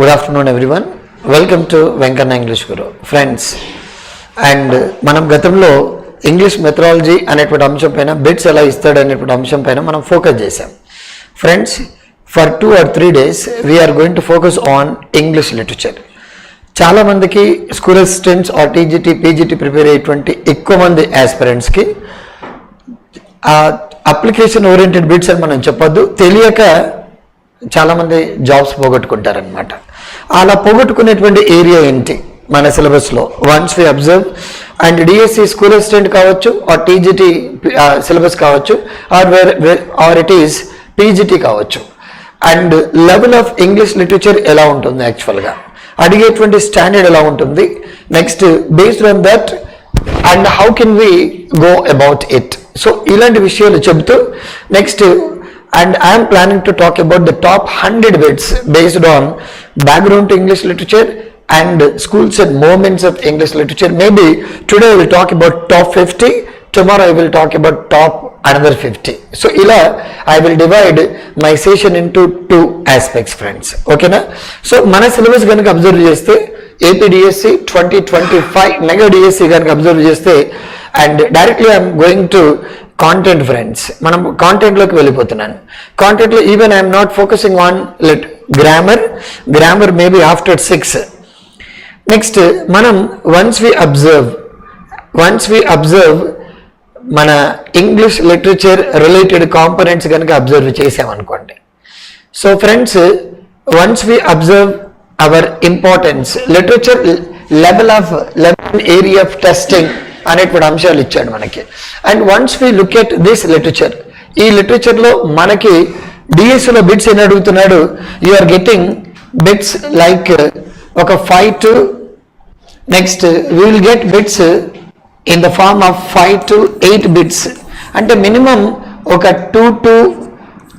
Good afternoon everyone. Welcome to Venkanna Englishguru. Friends, and మనం గతంలో English methodology అనేటువంటి అంశం పైన బిట్స్ ఎలా ఇస్తాడు అనేటువంటి అంశం పైన మనం ఫోకస్ చేసాం. Friends, for 2 or 3 days we are going to focus on English literature. చాలా మందికి school assistants or TGT PGT prepare అయ్యేటువంటి ఎక్కువ మంది ఆస్పిరెంట్స్కి అప్లికేషన్ ఓరియంటెడ్ బిట్స్ అని మనం చెప్పొద్దు, తెలియక చాలామంది జాబ్స్ పోగొట్టుకుంటారనమాట. అలా పోగొట్టుకునేటువంటి ఏరియా ఏంటి మన సిలబస్లో? Once we observe and DSC school assistant కావచ్చు, ఆర్ టీజీటీ సిలబస్ కావచ్చు, ఆర్ ఇట్ ఈస్ పీజీటీ కావచ్చు. And level of English literature ఎలా ఉంటుంది, యాక్చువల్గా అడిగేటువంటి స్టాండర్డ్ ఎలా ఉంటుంది, next based on that and how can we go about it. So ఇలాంటి విషయాలు చెబుతూ next and I am planning to talk about the top 100 bits based on background to English literature and schools and moments of English literature. Maybe today I will talk about top 50, tomorrow I will talk about top another 50. So ila I will divide my session into 2 aspects, friends. Okay na? So mana syllabus ganaka observe chesthe AP DSC 2025 mega DSC ganaka observe chesthe and directly I am going to content. Friends, మనం కాంటెంట్లోకి వెళ్ళిపోతున్నాను. కాంటెంట్లో even I'm not focusing on grammar maybe after 6. Next మనం once we observe మన English literature related components కనుక అబ్జర్వ్ చేసామనుకోండి. So friends, once we observe our importance literature level area of testing అనేటువంటి అంశాలు ఇచ్చాడు మనకి. And once we look at this literature, ఈ లిటరేచర్లో మనకి డిఎస్సిలో బిట్స్ ఏం అడుగుతున్నాడు, you are getting bits like ఒక 5 to next we will get bits in the form of 5 to 8 bits. అంటే మినిమం ఒక 2 to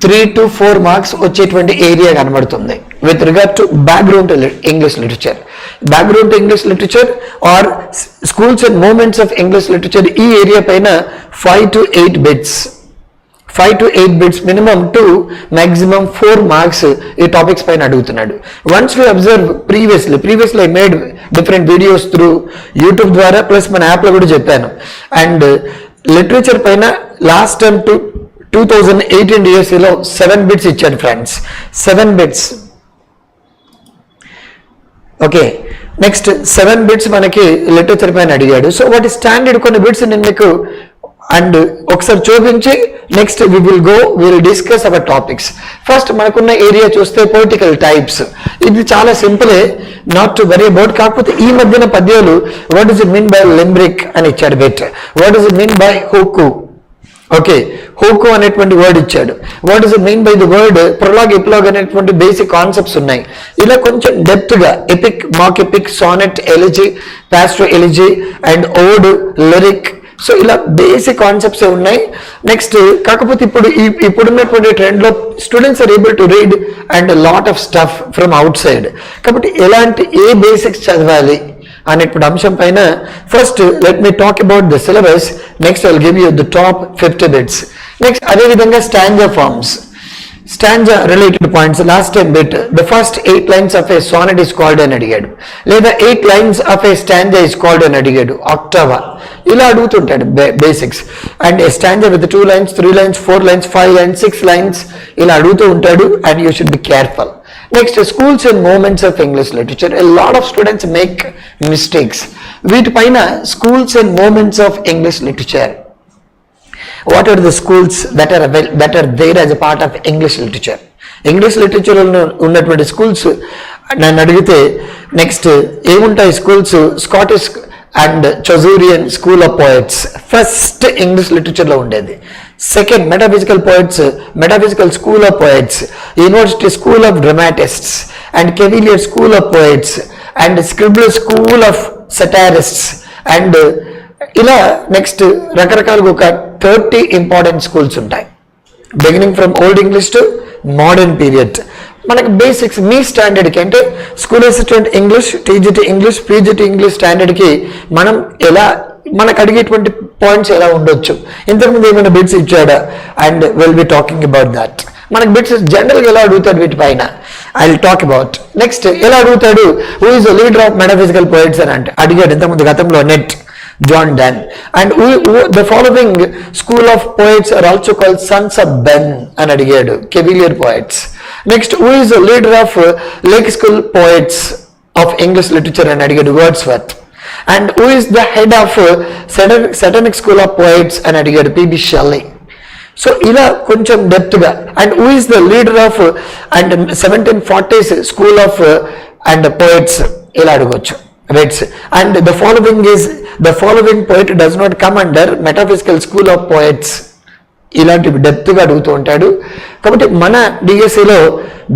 3 to 4 మార్క్స్ వచ్చేటువంటి ఏరియా కనబడుతుంది with regard to background English literature. Background English literature or schools and moments of English literature, ఈ area పైన 5 to 8 bits minimum to maximum 4 marks ఈ topics పైన అడుగుతున్నాడు. Once we observe previously I made different videos through YouTube ద్వారా, plus మన యాప్లో కూడా చెప్పాను. అండ్ లిటరేచర్ పైన లాస్ట్ టైం 2018 డిఎస్సిలో 7 బిట్స్ ఇచ్చాడు friends, 7 bits. Okay, next 7 bits మనకి లిటరేచర్ పైన అడిగాడు. సో వాటి స్టాండర్డ్ కొన్ని బిట్స్ నేను మీకు అండ్ ఒకసారి చూపించి next will discuss our topics. First మనకున్న ఏరియా చూస్తే పొలిటికల్ టైప్స్. ఇది చాలా సింపులే, నాట్ టు వరీ అబౌట్. కాకపోతే ఈ మధ్యన పద్యాలు what is it mean by limerick అని ఇచ్చాడు బిట్, what is it mean by haiku. Okay, haiku అనేటువంటి వర్డ్ ఇచ్చాడు. What is it mean by the word prologue, epilogue అనేటువంటి బేసిక్ కాన్సెప్ట్స్ ఉన్నాయి. ఇలా కొంచెం డెప్త్గా epic, mock epic, sonnet, elegy, pastoral elegy and ఓడ్, lyric. So ఇలా బేసిక్ కాన్సెప్ట్స్ ఉన్నాయి. Next కాకపోతే ఇప్పుడున్నటువంటి ట్రెండ్లో students are able to read and lot of stuff from outside. కాబట్టి ఏ బేసిక్స్ చదవాలి అనేటువంటి అంశం పైన first let me talk about the syllabus. Next I will give you the top 50 bits. Next అదేవిధంగా stanza forms, stanza related points. Last time bit the first 8 lines of a sonnet is called అని అడిగాడు, లేదా 8 lines of a stanza is called అని అడిగాడు. Octave ఇలా అడుగుతుంటాడు basics. And a stanza with 2 lines, 3 lines, 4 lines, 5 lines, 6 lines ఇలా అడుగుతూ ఉంటాడు. And you should be careful. Next, schools and moments of English literature. A lot of students make mistakes. వీటిపైన schools and moments of English literature. What are the schools that are there as a part of English literature? English literature ఉన్నటువంటి schools నన్ను అడిగితే next ఏముంటాయి schools? Scottish and Chaucerian school of poets first English లిటరేచర్లో ఉండేది. Second, metaphysical school of poets, university school of dramatists and cavalier school of poets and scribbler school of satirists. And ఇలా next రకరకాలుగా ఒక 30 important schools ఉంటాయి, beginning from old English to modern period. మనకు basics మీ స్టాండర్డ్కి అంటే school assistant English, TGT English, PGT English స్టాండర్డ్కి మనం ఎలా మనకు అడిగేటువంటి పాయింట్స్ ఎలా ఉండొచ్చు, ఇంతకుముందు ఏమైనా బిట్స్ ఇచ్చాడా, and will be talking about that. మనకి బిట్స్ జనరల్గా ఎలా అడుగుతాడు వీటిపైన I will talk about. Next ఎలా అడుగుతాడు, who is the leader of metaphysical poets అని అంటే అడిగాడు ఇంతకుముందు గతంలో net John Donne. And the following school of poets are also called sons of Ben and అడిగాడు, Cavalier poets. Next, who is the leader of Lake School poets of English literature and అడిగాడు, Wordsworth. And who is the head of Satanic school of poets and అడిగాడు, P.B. Shelley. So ఇలా కొంచెం డెప్త్గా. And who is the leader of and 1740s school of and poets ఇలా అడగవచ్చు, rights. And the following poet does not come under metaphysical school of poets, ఇలాంటివి డెప్త్గా అడుగుతూ ఉంటాడు. కాబట్టి మన డిఎస్సిలో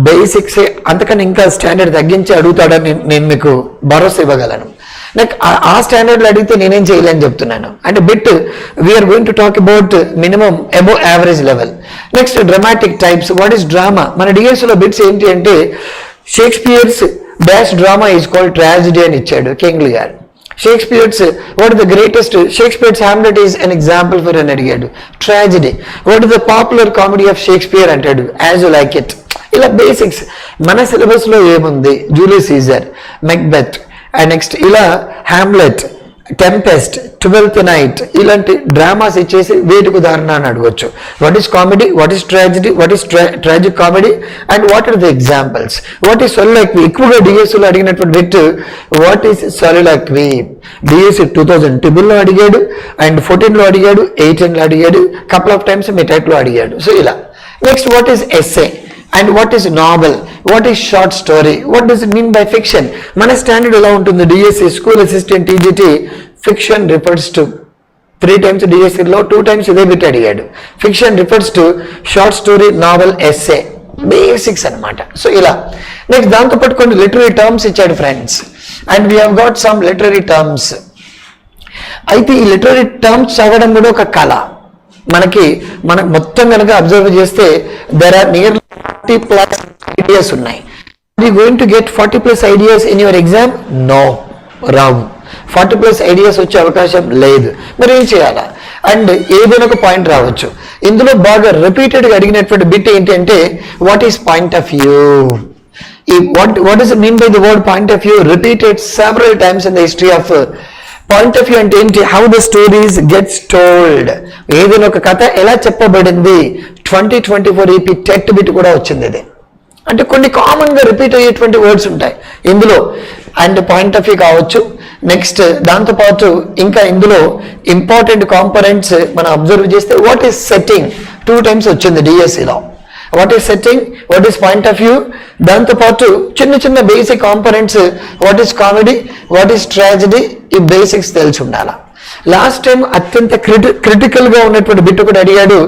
బేసిక్స్ అంతకన్నా ఇంకా స్టాండర్డ్ తగ్గించి అడుగుతాడని నేను మీకు భరోసా ఇవ్వగలను. నాకు ఆ స్టాండర్డ్లో అడిగితే నేనేం చేయలేని చెప్తున్నాను. అంటే bit we're going to talk about minimum above average level. Next dramatic types. What is drama? మన డిఎస్సిలో బిట్స్ ఏంటి అంటే Shakespeare's dash drama is called tragedy అని ఇచ్చాడు కింగ్లీ గారు. Shakespeare's what is the greatest, Shakespeare's Hamlet is an example for అని అడిగాడు, tragedy. What is the popular comedy of Shakespeare అంటాడు, యాజ్ యు లైక్ ఇట్. ఇలా బేసిక్స్ మన సిలబస్లో ఏముంది, Julius Caesar, Macbeth, and next ఇలా హ్యామ్లెట్, టెంపెస్ట్, 12th నైట్, ఇలాంటి dramas ఇచ్చేసి వేటికి ఉదాహరణ అని అడగవచ్చు. What is comedy, what is tragedy, what is tragic comedy, and what are the examples. What is soliloquy, ఎక్కువగా డిఎస్సిలో అడిగినటువంటి bit what is soliloquy. DSC 2012లో అడిగాడు, అండ్ 14లో అడిగాడు, 18లో అడిగాడు, కపుల్ ఆఫ్ టైమ్స్ మెటాట్లో అడిగాడు. సో ఇలా. Next what is essay and what is novel, what is short story, what does it mean by fiction. మన స్టాండర్డ్ ఎలా ఉంటుంది, DSC school assistant TGT fiction refers to 3 times డిఎస్సిలో 2 times ఇదే bit అడిగాడు. Fiction refers to short story, novel, essay, basics అనమాట. So ఇలా. Next దాంతోపాటు కొన్ని లిటరీ టర్మ్స్ ఇచ్చాడు friends, and we have got some literary terms. అయితే ఈ లిటరీ టర్మ్స్ చదవడం కూడా ఒక కళ. మనకు మొత్తం కనుక అబ్జర్వ్ చేస్తే దెర్ ఆర్ నియర్లీ 40+ ఐడియాస్ ఉన్నాయి. Are you going to get 40+ ideas in your exam? No, రావు. 40+ ఐడియాస్ వచ్చే అవకాశం లేదు. మరి ఏం చేయాలా? అండ్ ఏదైనా ఒక పాయింట్ రావచ్చు. ఇందులో బాగా రిపీటెడ్గా అడిగినటువంటి బిట్ ఏంటంటే what is point of view. What is mean by the word point of view? Repeated several times in the history of. Point of view అంటే ఏంటి? How the stories gets told. ఏదైనా ఒక కథ ఎలా చెప్పబడింది. 2024 EP టెట్ బిట్ కూడా వచ్చింది ఇది. అంటే కొన్ని కామన్గా రిపీట్ అయ్యేటువంటి వర్డ్స్ ఉంటాయి ఇందులో. అండ్ పాయింట్ ఆఫ్ వ్యూ కావచ్చు. నెక్స్ట్ దాంతోపాటు ఇంకా ఇందులో ఇంపార్టెంట్ కాంపోనెంట్స్ మనం అబ్జర్వ్ చేస్తే వాట్ ఈస్ సెట్టింగ్ 2 times వచ్చింది డిఎస్సిలో. What is setting, what is point of view, దాంతోపాటు చిన్న చిన్న basic components what is comedy, what is tragedy, ఈ బేసిక్స్ తెలిసి ఉండాలా. లాస్ట్ టైం అత్యంత క్రిటికల్గా ఉన్నటువంటి బిట్ ఒకటి అడిగాడు,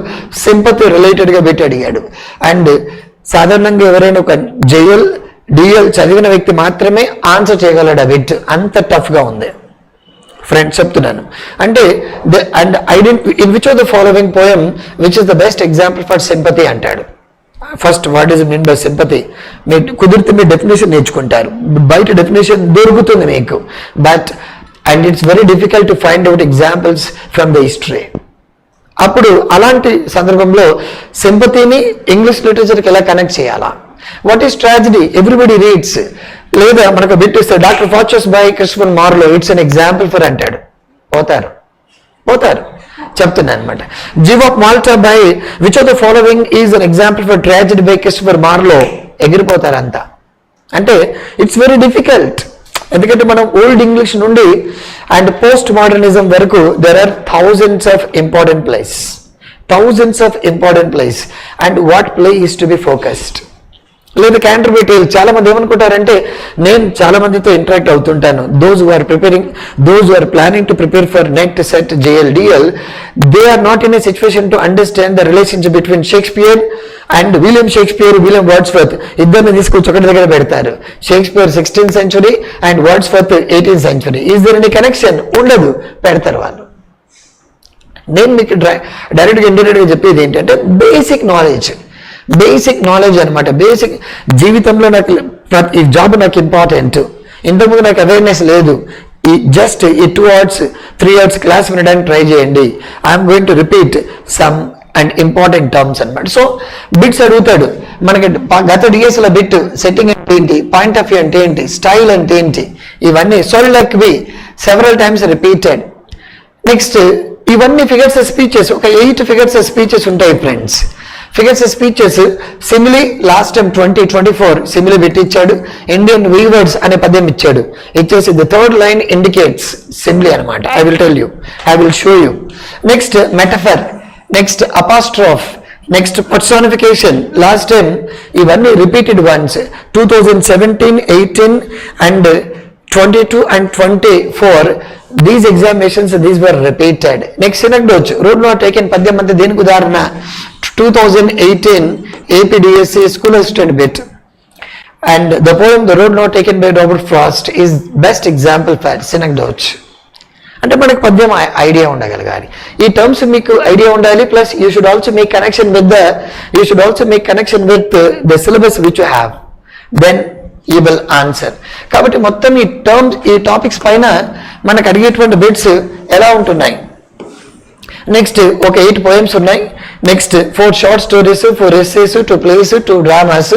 సింపతి రిలేటెడ్గా బిట్ అడిగాడు. అండ్ సాధారణంగా ఎవరైనా ఒక డిఎల్ చదివిన వ్యక్తి మాత్రమే ఆన్సర్ చేయగలడు ఆ బిట్, అంత టఫ్గా ఉంది ఫ్రెండ్స్ చెప్తున్నాను. అంటే and in which of the following poem which is the best example for sympathy అంటాడు. First what is mean by sympathy, మీరు కుదిరితే మీరు డెఫినేషన్ నేర్చుకుంటారు, బయట డెఫినేషన్ దొరుకుతుంది మీకు, but and it's very difficult to find out examples from the history. అప్పుడు అలాంటి సందర్భంలో సింపతిని ఇంగ్లీష్ లిటరేచర్కి ఎలా కనెక్ట్ చేయాలా. What is tragedy, everybody reads. లేదా మనకు బిట్ ఇస్తే doctor Faustus by Christopher Marlowe it's an example for అంటాడు, పోతారు చెప్తున్నాను అనమాట. Jew of Malta by which of the following is an example for tragedy by Christopher Marlowe, ఎగిరిపోతారు అంతా. అంటే ఇట్స్ వెరీ డిఫికల్ట్, ఎందుకంటే మనం ఓల్డ్ ఇంగ్లీష్ నుండి అండ్ పోస్ట్ మోడర్నిజం వరకు there are thousands of important plays and what play is to be focused. లేదా Canterbury tale. చాలా మంది ఏమనుకుంటారంటే, నేను చాలా మందితో ఇంటరాక్ట్ అవుతుంటాను, those who are planning to prepare for NET SET JL DL, they are not in a situation to understand the relationship between Shakespeare and William Wordsworth. ఇద్దరిని తీసుకొచ్చి ఒకటి దగ్గర పెడతారు. Shakespeare 16th century and Wordsworth 18th century. Is there any connection? ఉండదు, పెడతారు వాళ్ళు. నేను మీకు డైరెక్ట్గా ఇంటర్నెట్గా చెప్పేది ఏంటంటే బేసిక్ నాలెడ్జ్ అనమాట. బేసిక్ జీవితంలో నాకు ఈ జాబ్ నాకు ఇంపార్టెంట్, ఇంతకుముందు నాకు అవేర్నెస్ లేదు, ఈ 2 hours 3 hours క్లాస్ వినడానికి ట్రై చేయండి. I'm going to repeat some and important terms అనమాట. సో బిట్స్ అడుగుతాడు మనకి గత డిఎస్లో బిట్ సెట్టింగ్ అంటే ఏంటి, పాయింట్ ఆఫ్ వ్యూ అంటే ఏంటి, స్టైల్ అంటే ఏంటి, ఇవన్నీ so like be several times repeated. Next ఇవన్నీ ఫిగర్స్ స్పీచెస్, ఒక 8 ఫిగర్స్ స్పీచెస్ ఉంటాయి friends. Figures speeches simile last time 2024 simile bit ఇచ్చాడు. ఇండియన్ వీవర్డ్స్ అనే పద్యం ఇచ్చాడు. ఇచ్చేసి the third line indicates simile అనమాట. I will tell you, I will show you. Next metaphor, next apostrophe, next personification. Last time ఇవన్నీ repeated once 2017, 18 and 22 and 24 these examinations these were repeated. Next synecdoche, road not taken పద్యం అంతా దేనికి ఉదాహరణ 2018 AP DSC school assistant bit and the poem The Road Not Taken by Robert Frost is best example for synecdoche. అంటే మనకు పద్యం idea ఉండగలగాలి, ఈ terms మీకు idea ఉండాలి, plus you should also make connection with the syllabus which you have, then you will answer. కాబట్టి మొత్తం ఈ topics పైన మనకు అడిగేటువంటి బిట్స్ ఎలా ఉంటున్నాయి. నెక్స్ట్ ఒక 8 పోయమ్స్ ఉన్నాయి. Next 4 short stories, 4 essays, 2 place, 2 dramas,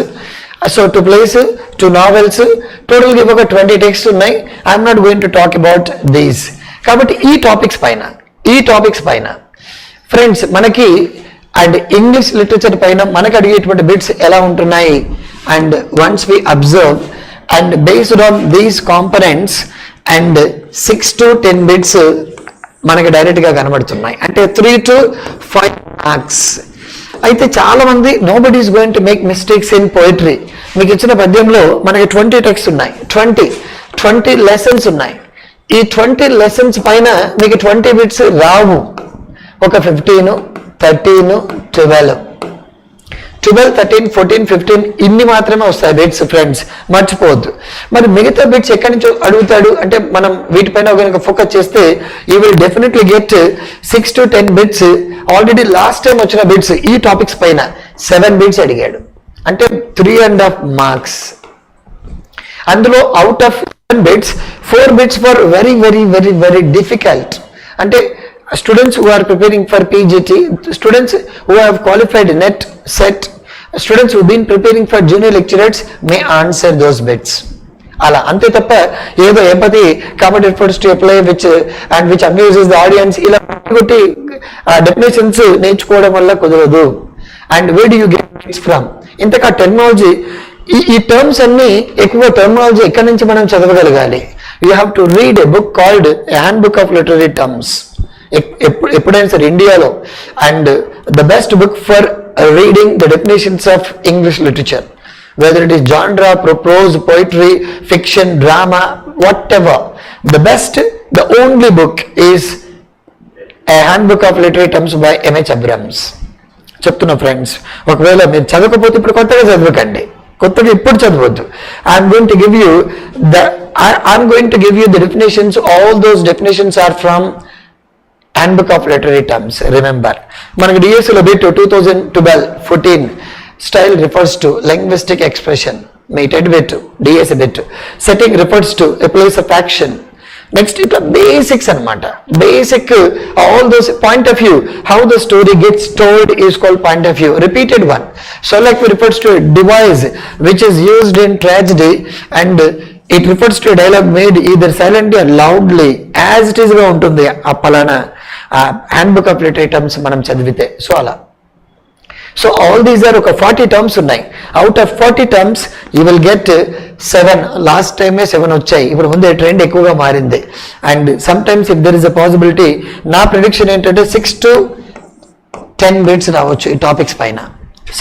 so 2 place, 2 novels, టోటల్గా ఒక 20 టెక్స్ట్ ఉన్నాయి. I'm not going to talk about these. కాబట్టి ఈ టాపిక్స్ పైన ఫ్రెండ్స్ మనకి అండ్ ఇంగ్లీష్ లిటరేచర్ పైన మనకు అడిగేటువంటి బిట్స్ ఎలా ఉంటున్నాయి. And once we observe and based on these components and 6 to 10 bits మనకి డైరెక్ట్గా కనబడుతున్నాయి, అంటే 3 to 5 మార్క్స్. అయితే చాలా మంది nobody is going to make mistakes in poetry. మీకు ఇచ్చిన పద్యంలో మనకి 20 టెక్స్ట్ ఉన్నాయి, 20 లెసన్స్ ఉన్నాయి. ఈ 20 లెసన్స్ పైన మీకు 20 బిట్స్ రావు, ఒక 15, 13, 12, 13, 14, 15 ఇన్ని మాత్రమే వస్తాయి బిట్స్ ఫ్రెండ్స్, మర్చిపోవద్దు. మరి మిగతా బిట్స్ ఎక్కడి నుంచి అడుగుతాడు అంటే మనం వీటిపైన కనుక ఫోకస్ చేస్తే you will definitely get 6 to 10 bits. Already last time వచ్చిన బిట్స్ ఈ టాపిక్స్ పైన 7 బిట్స్ అడిగాడు, అంటే 3.5 మార్క్స్. అందులో out of 7 bits 4 bits for very very very very difficult. అంటే students who are preparing for PGT, students who have qualified NET, SET, students who have been preparing for junior lecturers may answer those bits. అలా అంతే తప్ప ఏదో empathy కాబట్టి efforts to apply which amuses the audience ఇలా కొట్టి definitions నేర్చుకోవడం వల్ల కుదరదు. And where do you get bits from? ఇంతకా టెక్నాలజీ ఈ టర్మ్స్ అన్ని ఎక్కువ టెర్మినాలజీ ఎక్కడి నుంచి మనం చదవగలగాలి. You have to read a book called handbook of literary terms. ఎప్పుడైనా సరే ఇండియాలో and the best book for reading the definitions of English literature, whether it is genre, prose, poetry, fiction, drama, whatever, the best, the only book is a handbook of literary terms by MH Abrams. చెప్తున్నా friends, ఒకవేళ మీరు చదవకపోతే ఇప్పుడు కొత్తగా చదవకండి, కొత్తగా ఇప్పుడు చదవద్దు. I'm going to give you the definitions. All those definitions are from handbook of literary terms. Remember మనకి డిఎస్సిలో bit 2012-14 style refers to linguistic expression, మీటెడ్ bit DSC bit. Setting refers to a place of action. Next ఇట్లా basics అనమాట. Basic all those point of view, how the story gets told is called point of view. Repeated one. So like refers to device which is used in tragedy and it refers to dialogue made either silently or loudly as it is గా ఉంటుంది ఆ పలానా handbook of literary terms మనం చదివితే. So అలా so all these are ఒక 40 terms ఉన్నాయి. Out of 40 terms you will get 7. Last టైమే 7 వచ్చాయి, ఇప్పుడు ముందే ట్రెండ్ ఎక్కువగా మారింది. And some times if there is a possibility, నా ప్రిడిక్షన్ ఏంటంటే 6 to 10 బిట్స్ రావచ్చు ఈ టాపిక్స్ పైన.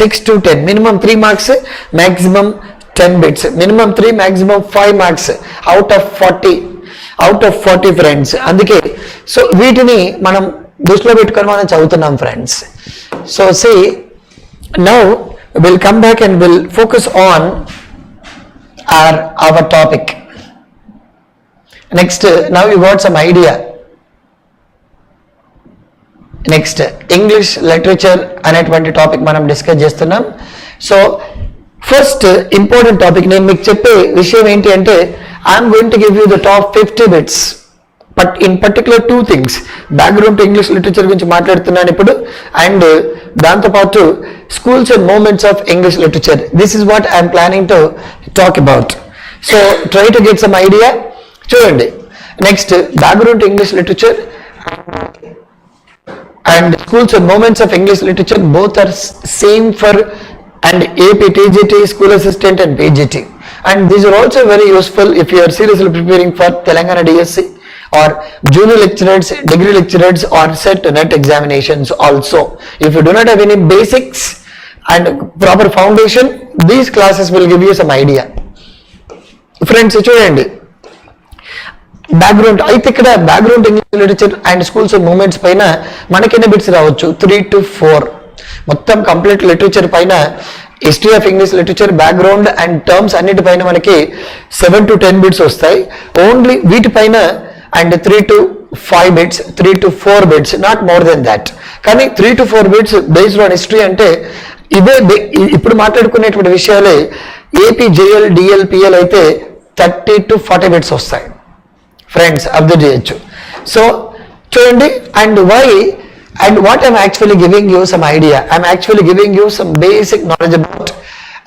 6 to 10, minimum 3 marks, maximum 10 bits, minimum 3, maximum 5 marks out of 40 friends. అందుకే సో వీటిని మనం దృష్టిలో పెట్టుకొని మనం చదువుతున్నాం friends. So see now we'll come back and we'll focus on our topic. Next, now you got some idea. Next, English literature అనేటువంటి topic మనం discuss చేస్తున్నాం. సో ఫస్ట్ ఇంపార్టెంట్ టాపిక్ నేను మీకు చెప్పే విషయం ఏంటి అంటే I'm going to give you the top 50 bits but in particular 2 things, background to English literature గురించి మాట్లాడుతున్నాను ఇప్పుడు, అండ్ దాంతోపాటు schools and moments of English literature. This is what I'm planning to talk about. So try to get some idea. చూడండి, next background to English literature and schools and moments of English literature, both are same for and AP TGT, school assistant and PGT, and these are also very useful if you are seriously preparing for Telangana DSC or junior lecturers, degree lecturers, or set net examinations also. If you do not have any basics and proper foundation, these classes will give you some idea. Friends, చూడండి, background అయితే ఇక్కడ background English literature and schools movements పైన మనకి ఎన్ని bits రావచ్చు? 3 to 4. మొత్తం complete literature పైన history of English literature, background and terms అన్నిటిపైన మనకి 7 to 10 బిట్స్ వస్తాయి ఓన్లీ వీటిపైన, and 3 to 5 bits, 3 to 4 bits, not more than that. కానీ 3 to 4 bits based on history అంటే ఇదే ఇప్పుడు మాట్లాడుకునేటువంటి విషయాలే. ఏపీ జేఎల్ డిఎల్ పిఎల్ అయితే 30 to 40 బిట్స్ వస్తాయి ఫ్రెండ్స్, అబ్జర్వ్ చేయొచ్చు. సో చూడండి, and why and what I'm actually giving you some idea, I'm actually giving you some basic knowledge about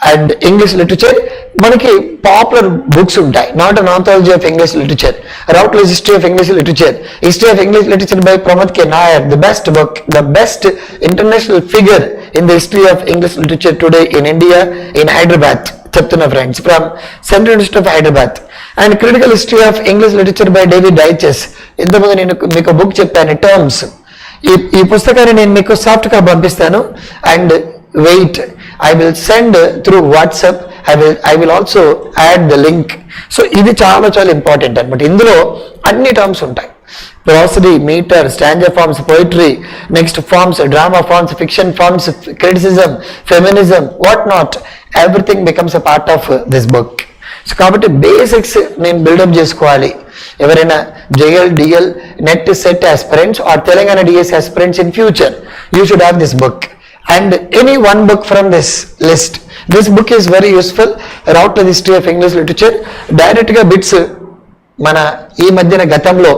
and English literature. మనకి popular books ఉంటాయి, not an anthology of English literature, Routledge history of English literature, history of English literature by Pramod K Nayar, the best book, the best international figure in the history of English literature today in India, in Hyderabad చెప్తున్నా friends, from central university of Hyderabad. And critical history of English literature by David Daiches. ఇంతకుముందు నేను మీకు book చెప్పాను, terms. ఈ పుస్తకాన్ని నేను మీకు soft గా పంపిస్తాను, and wait, I will send through WhatsApp, I will also add the link. So ఇది చాలా చాలా ఇంపార్టెంట్ అనమాట. ఇందులో అన్ని టర్మ్స్ ఉంటాయి, prosody, meter, stanza forms, poetry, next forms, drama forms, fiction forms, criticism, feminism, what not, everything becomes a part of this book. So కాబట్టి basics నేను build up చేసుకోవాలి. ఎవరైనా JL DL NET SET aspirants or Telangana DS aspirants in future, you should have this book and any one book from this list. This book is very useful. Route to the history of English literature డైరెక్ట్గా bits మన ఈ మధ్యన గతంలో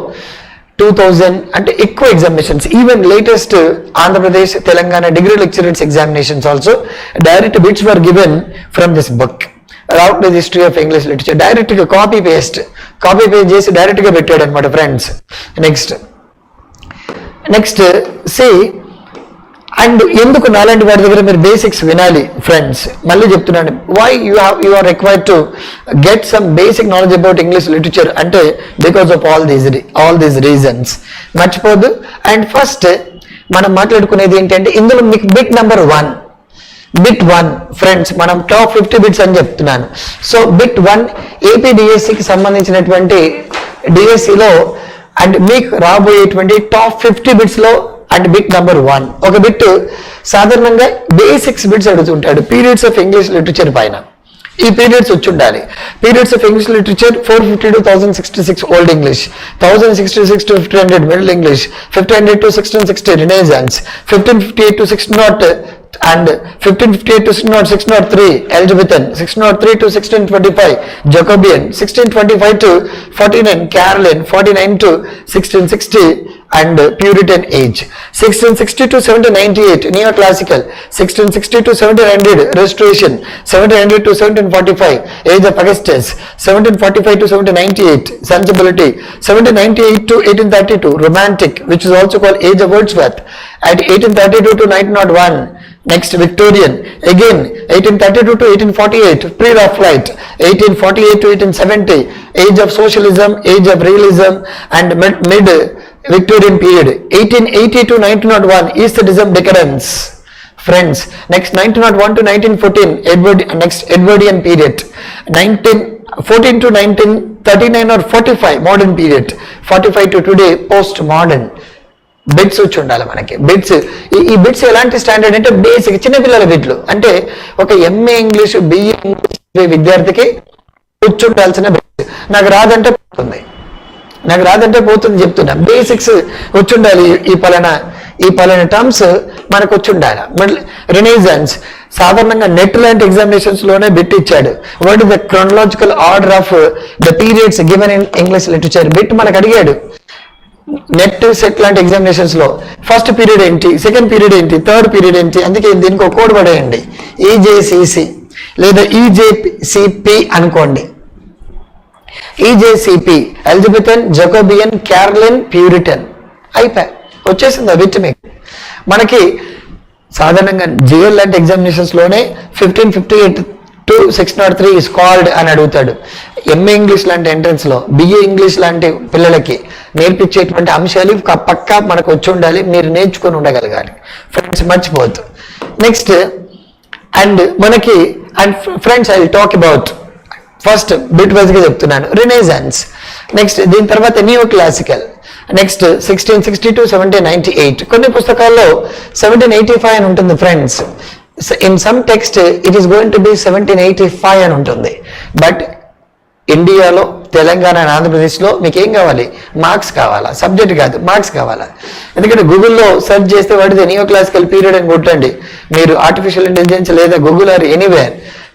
2000 అంటే ఎక్కువ examinations, even latest Andhra Pradesh Telangana degree lecturers examinations also direct bits were given from this book, route the history of English literature. Direct గా copy paste చేసి direct గా పెట్టాడు అనమాట ఫ్రెండ్స్. నెక్స్ట్ సి, అండ్ ఎందుకు నాలాంటి వారి దగ్గర మీరు బేసిక్స్ వినాలి ఫ్రెండ్స్, మళ్ళీ చెప్తున్నాను, why you are required to get some basic knowledge about English literature అంటే because of all these reasons. మర్చిపోద్దు. అండ్ ఫస్ట్ మనం మాట్లాడుకునేది ఏంటంటే ఇందులో మీకు బిట్ నెంబర్ 1 ఫ్రెండ్స్, మనం టాప్ 50 బిట్స్ అని చెప్తున్నాను. సో బిట్ 1 ఏపీ డిఎస్సికి సంబంధించినటువంటి డిఎస్సిలో అండ్ మీకు రాబోయేటువంటి టాప్ 50 బిట్స్ లో అండ్ బిట్ నెంబర్ 1. ఒక బిట్ సాధారణంగా బేసిక్స్ బిట్స్ అడుగుతుంటాడు పీరియడ్స్ ఆఫ్ ఇంగ్లీష్ లిటరేచర్ పైన. ఈ పీరియడ్స్ వచ్చి ఉండాలి. Periods of English literature 450 to 1066 old English, 1066 to 1500 middle English, 1500 to 1660 Renaissance, 1558 to 600 and 1558 to 603 Elizabethan, 603 to 1625 Jacobean, 1625 to 49 Caroline, 49 to 1660 and Puritan age, 1660 to 1798 Neoclassical, 1660 to 1700 Restoration, 1700 to 1745 Age of Augustus, 1745 to 1798 Sensibility, 1798 to 1832 Romantic, which is also called Age of Wordsworth, at 1832 to 1901. Next Victorian, again 1832 to 1848 Pre-Raphaelite, 1848 to 1870 Age of Socialism, Age of Realism and mid Victorian period, 1880 to 1901 Aesthetism, Decadence. Friends, next 1901 to 1914 Edwardian period, 1914 to 1939 or 45 modern period, 45 to today post-modern. Bits వచ్చి ఉండాలి మనకి. Bits, ఈ bits ఎలాంటి standard అంటే basic చిన్నపిల్లల బిట్లు, అంటే ఒక ఎంఏ ఇంగ్లీష్ బిఏ ఇంగ్లీష్ విద్యార్థికి కూర్చుండాల్సిన బిట్స్. నాకు రాదంటే పోతుంది చెప్తున్నా. బేసిక్స్ వచ్చి ఉండాలి. ఈ పలానా టర్మ్స్ మనకు వచ్చి ఉండాలి. మళ్ళీ రినైజాన్స్ సాధారణంగా నెట్ లాంటి ఎగ్జామినేషన్స్ లోనే బిట్ ఇచ్చాడు. What is the chronological order of the periods given in English literature bit మనకు అడిగాడు. నెట్ సెట్ లాంటి ఎగ్జామినేషన్స్ లో ఫస్ట్ పీరియడ్ ఏంటి, సెకండ్ పీరియడ్ ఏంటి, థర్డ్ పీరియడ్ ఏంటి, అందుకే దీనికి ఒక కోడ్ పడేయండి, ఈజేసిసి లేదా ఈజేసిపి అనుకోండి. ఈజేసిపి ఎలిజబెథన్, జకోబియన్, క్యారలిన్, ప్యూరిటన్. అయిపోయి వచ్చేసింది ఆ బిట్ మీకు. మనకి సాధారణంగా జిఎల్ లాంటి ఎగ్జామినేషన్స్ లోనే 1558 to 603 is called అని అడుగుతాడు. ఎంఏ ఇంగ్లీష్ లాంటి ఎంట్రన్స్ లో, బిఏ ఇంగ్లీష్ లాంటి పిల్లలకి నేర్పించేటువంటి అంశాలు పక్కా మనకు వచ్చి ఉండాలి, మీరు నేర్చుకొని ఉండగలగాలి ఫ్రెండ్స్, మర్చిపోవద్దు. నెక్స్ట్ అండ్ మనకి and friends I will talk about first bit wise గా చెప్తున్నాను, రినైజాన్స్. నెక్స్ట్ దీని తర్వాత న్యూ క్లాసికల్. Next 1660 to 1798. కొన్ని పుస్తకాల్లో 1785 అని ఉంటుంది friends. In some text it is going to be 1785 అని ఉంటుంది. బట్ ఇండియాలో, తెలంగాణ అండ్ ఆంధ్రప్రదేశ్లో మీకు ఏం కావాలి, మార్క్స్ కావాలా, సబ్జెక్ట్ కాదు, మార్క్స్ కావాలా. ఎందుకంటే గూగుల్లో సెర్చ్ చేస్తే వాటిది నియో క్లాసికల్ పీరియడ్ అని కొట్టండి, మీరు ఆర్టిఫిషియల్ ఇంటెలిజెన్స్ లేదా గూగుల్ ఆర్ ఎనీవేర్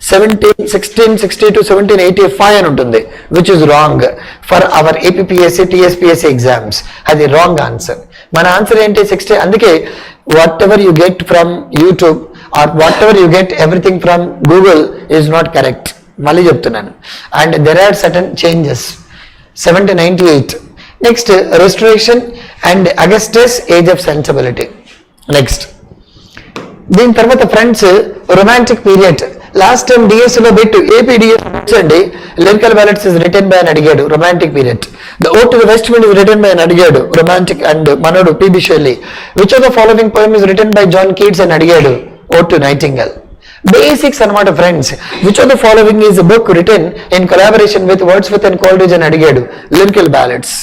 1660 to 1785 అని ఉంటుంది, which is wrong for our APSC TSPSC exams. అది రాంగ్ ఆన్సర్. మన ఆన్సర్ ఏంటి 60. అందుకే whatever you get from YouTube or whatever you get everything from Google is not correct. మళ్ళీ చెప్తున్నాను. And there are certain changes. 1798. Next restoration and Augustus age of sensibility. Next దీని తర్వాత friends romantic period. Last time డిఎస్సిలో పెట్టు AP DSC అండి, lyrical ballads is written by అని అడిగాడు, romantic period. The ode to the west wind is written by అని అడిగాడు, romantic and మనోడు PB Shelley. Which of the following poem is written by John Keats అని అడిగాడు, ode to nightingale. Basics అనమాట friends. Which of the following is book written in collaboration with Wordsworth and Coleridge అని అడిగాడు, lyrical ballads.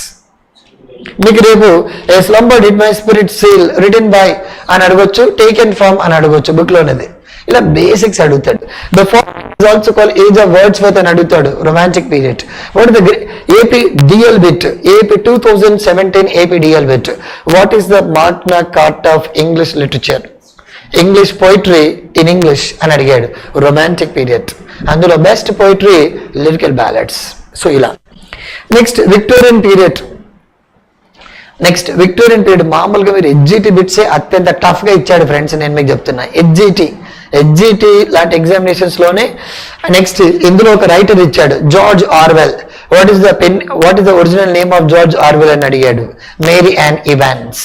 మీకు రేపు a slumber did my spirit seal return by అని అడగొచ్చు, taken from అని అడగొచ్చు బుక్ లోనేది. ఇలా బేసిక్స్ అడుగుతాడు. The following also call age of Wordsworth అని అడుగుతాడు, romantic period. What is the AP DL bit, AP 2017 AP DL bit. What is the Magna Carta of English literature, English poetry in English అని అడిగాడు, romantic period. అందులో best poetry lyrical ballads. So ఇలా. Next Victorian period. Next Victorian period మామూలుగా మీరు SGT బిట్సే అత్యంత tough గా ఇచ్చాడు friends, నేను మీకు చెప్తున్నా. ఎస్జిటి లాంటి ఎగ్జామినేషన్స్ లోనే. నెక్స్ట్ ఇందులో ఒక రైటర్ ఇచ్చాడు, George Orwell. What is the original name of George Orwell అని అడిగాడు, మేరీ యాన్ ఇవాన్స్.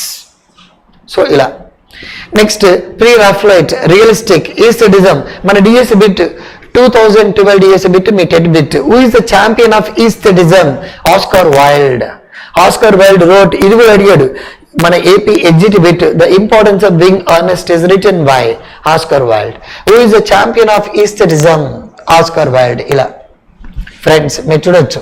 సో ఇలా. Next pre Raphaelite, realistic, aestheticism. మన డిఎస్సి బిట్ 2012 డిఎస్సి బిట్ మీ TET bit. Who is the champion of aestheticism, Oscar Wilde. Oscar Wilde wrote. ఇది కూడా అడిగాడు మన AP ఎగ్జిట్ bit. The importance of being earnest is written by Oscar Wilde. Who is the champion of aestheticism, Oscar wild. ఇలా friends మీరు చూడొచ్చు.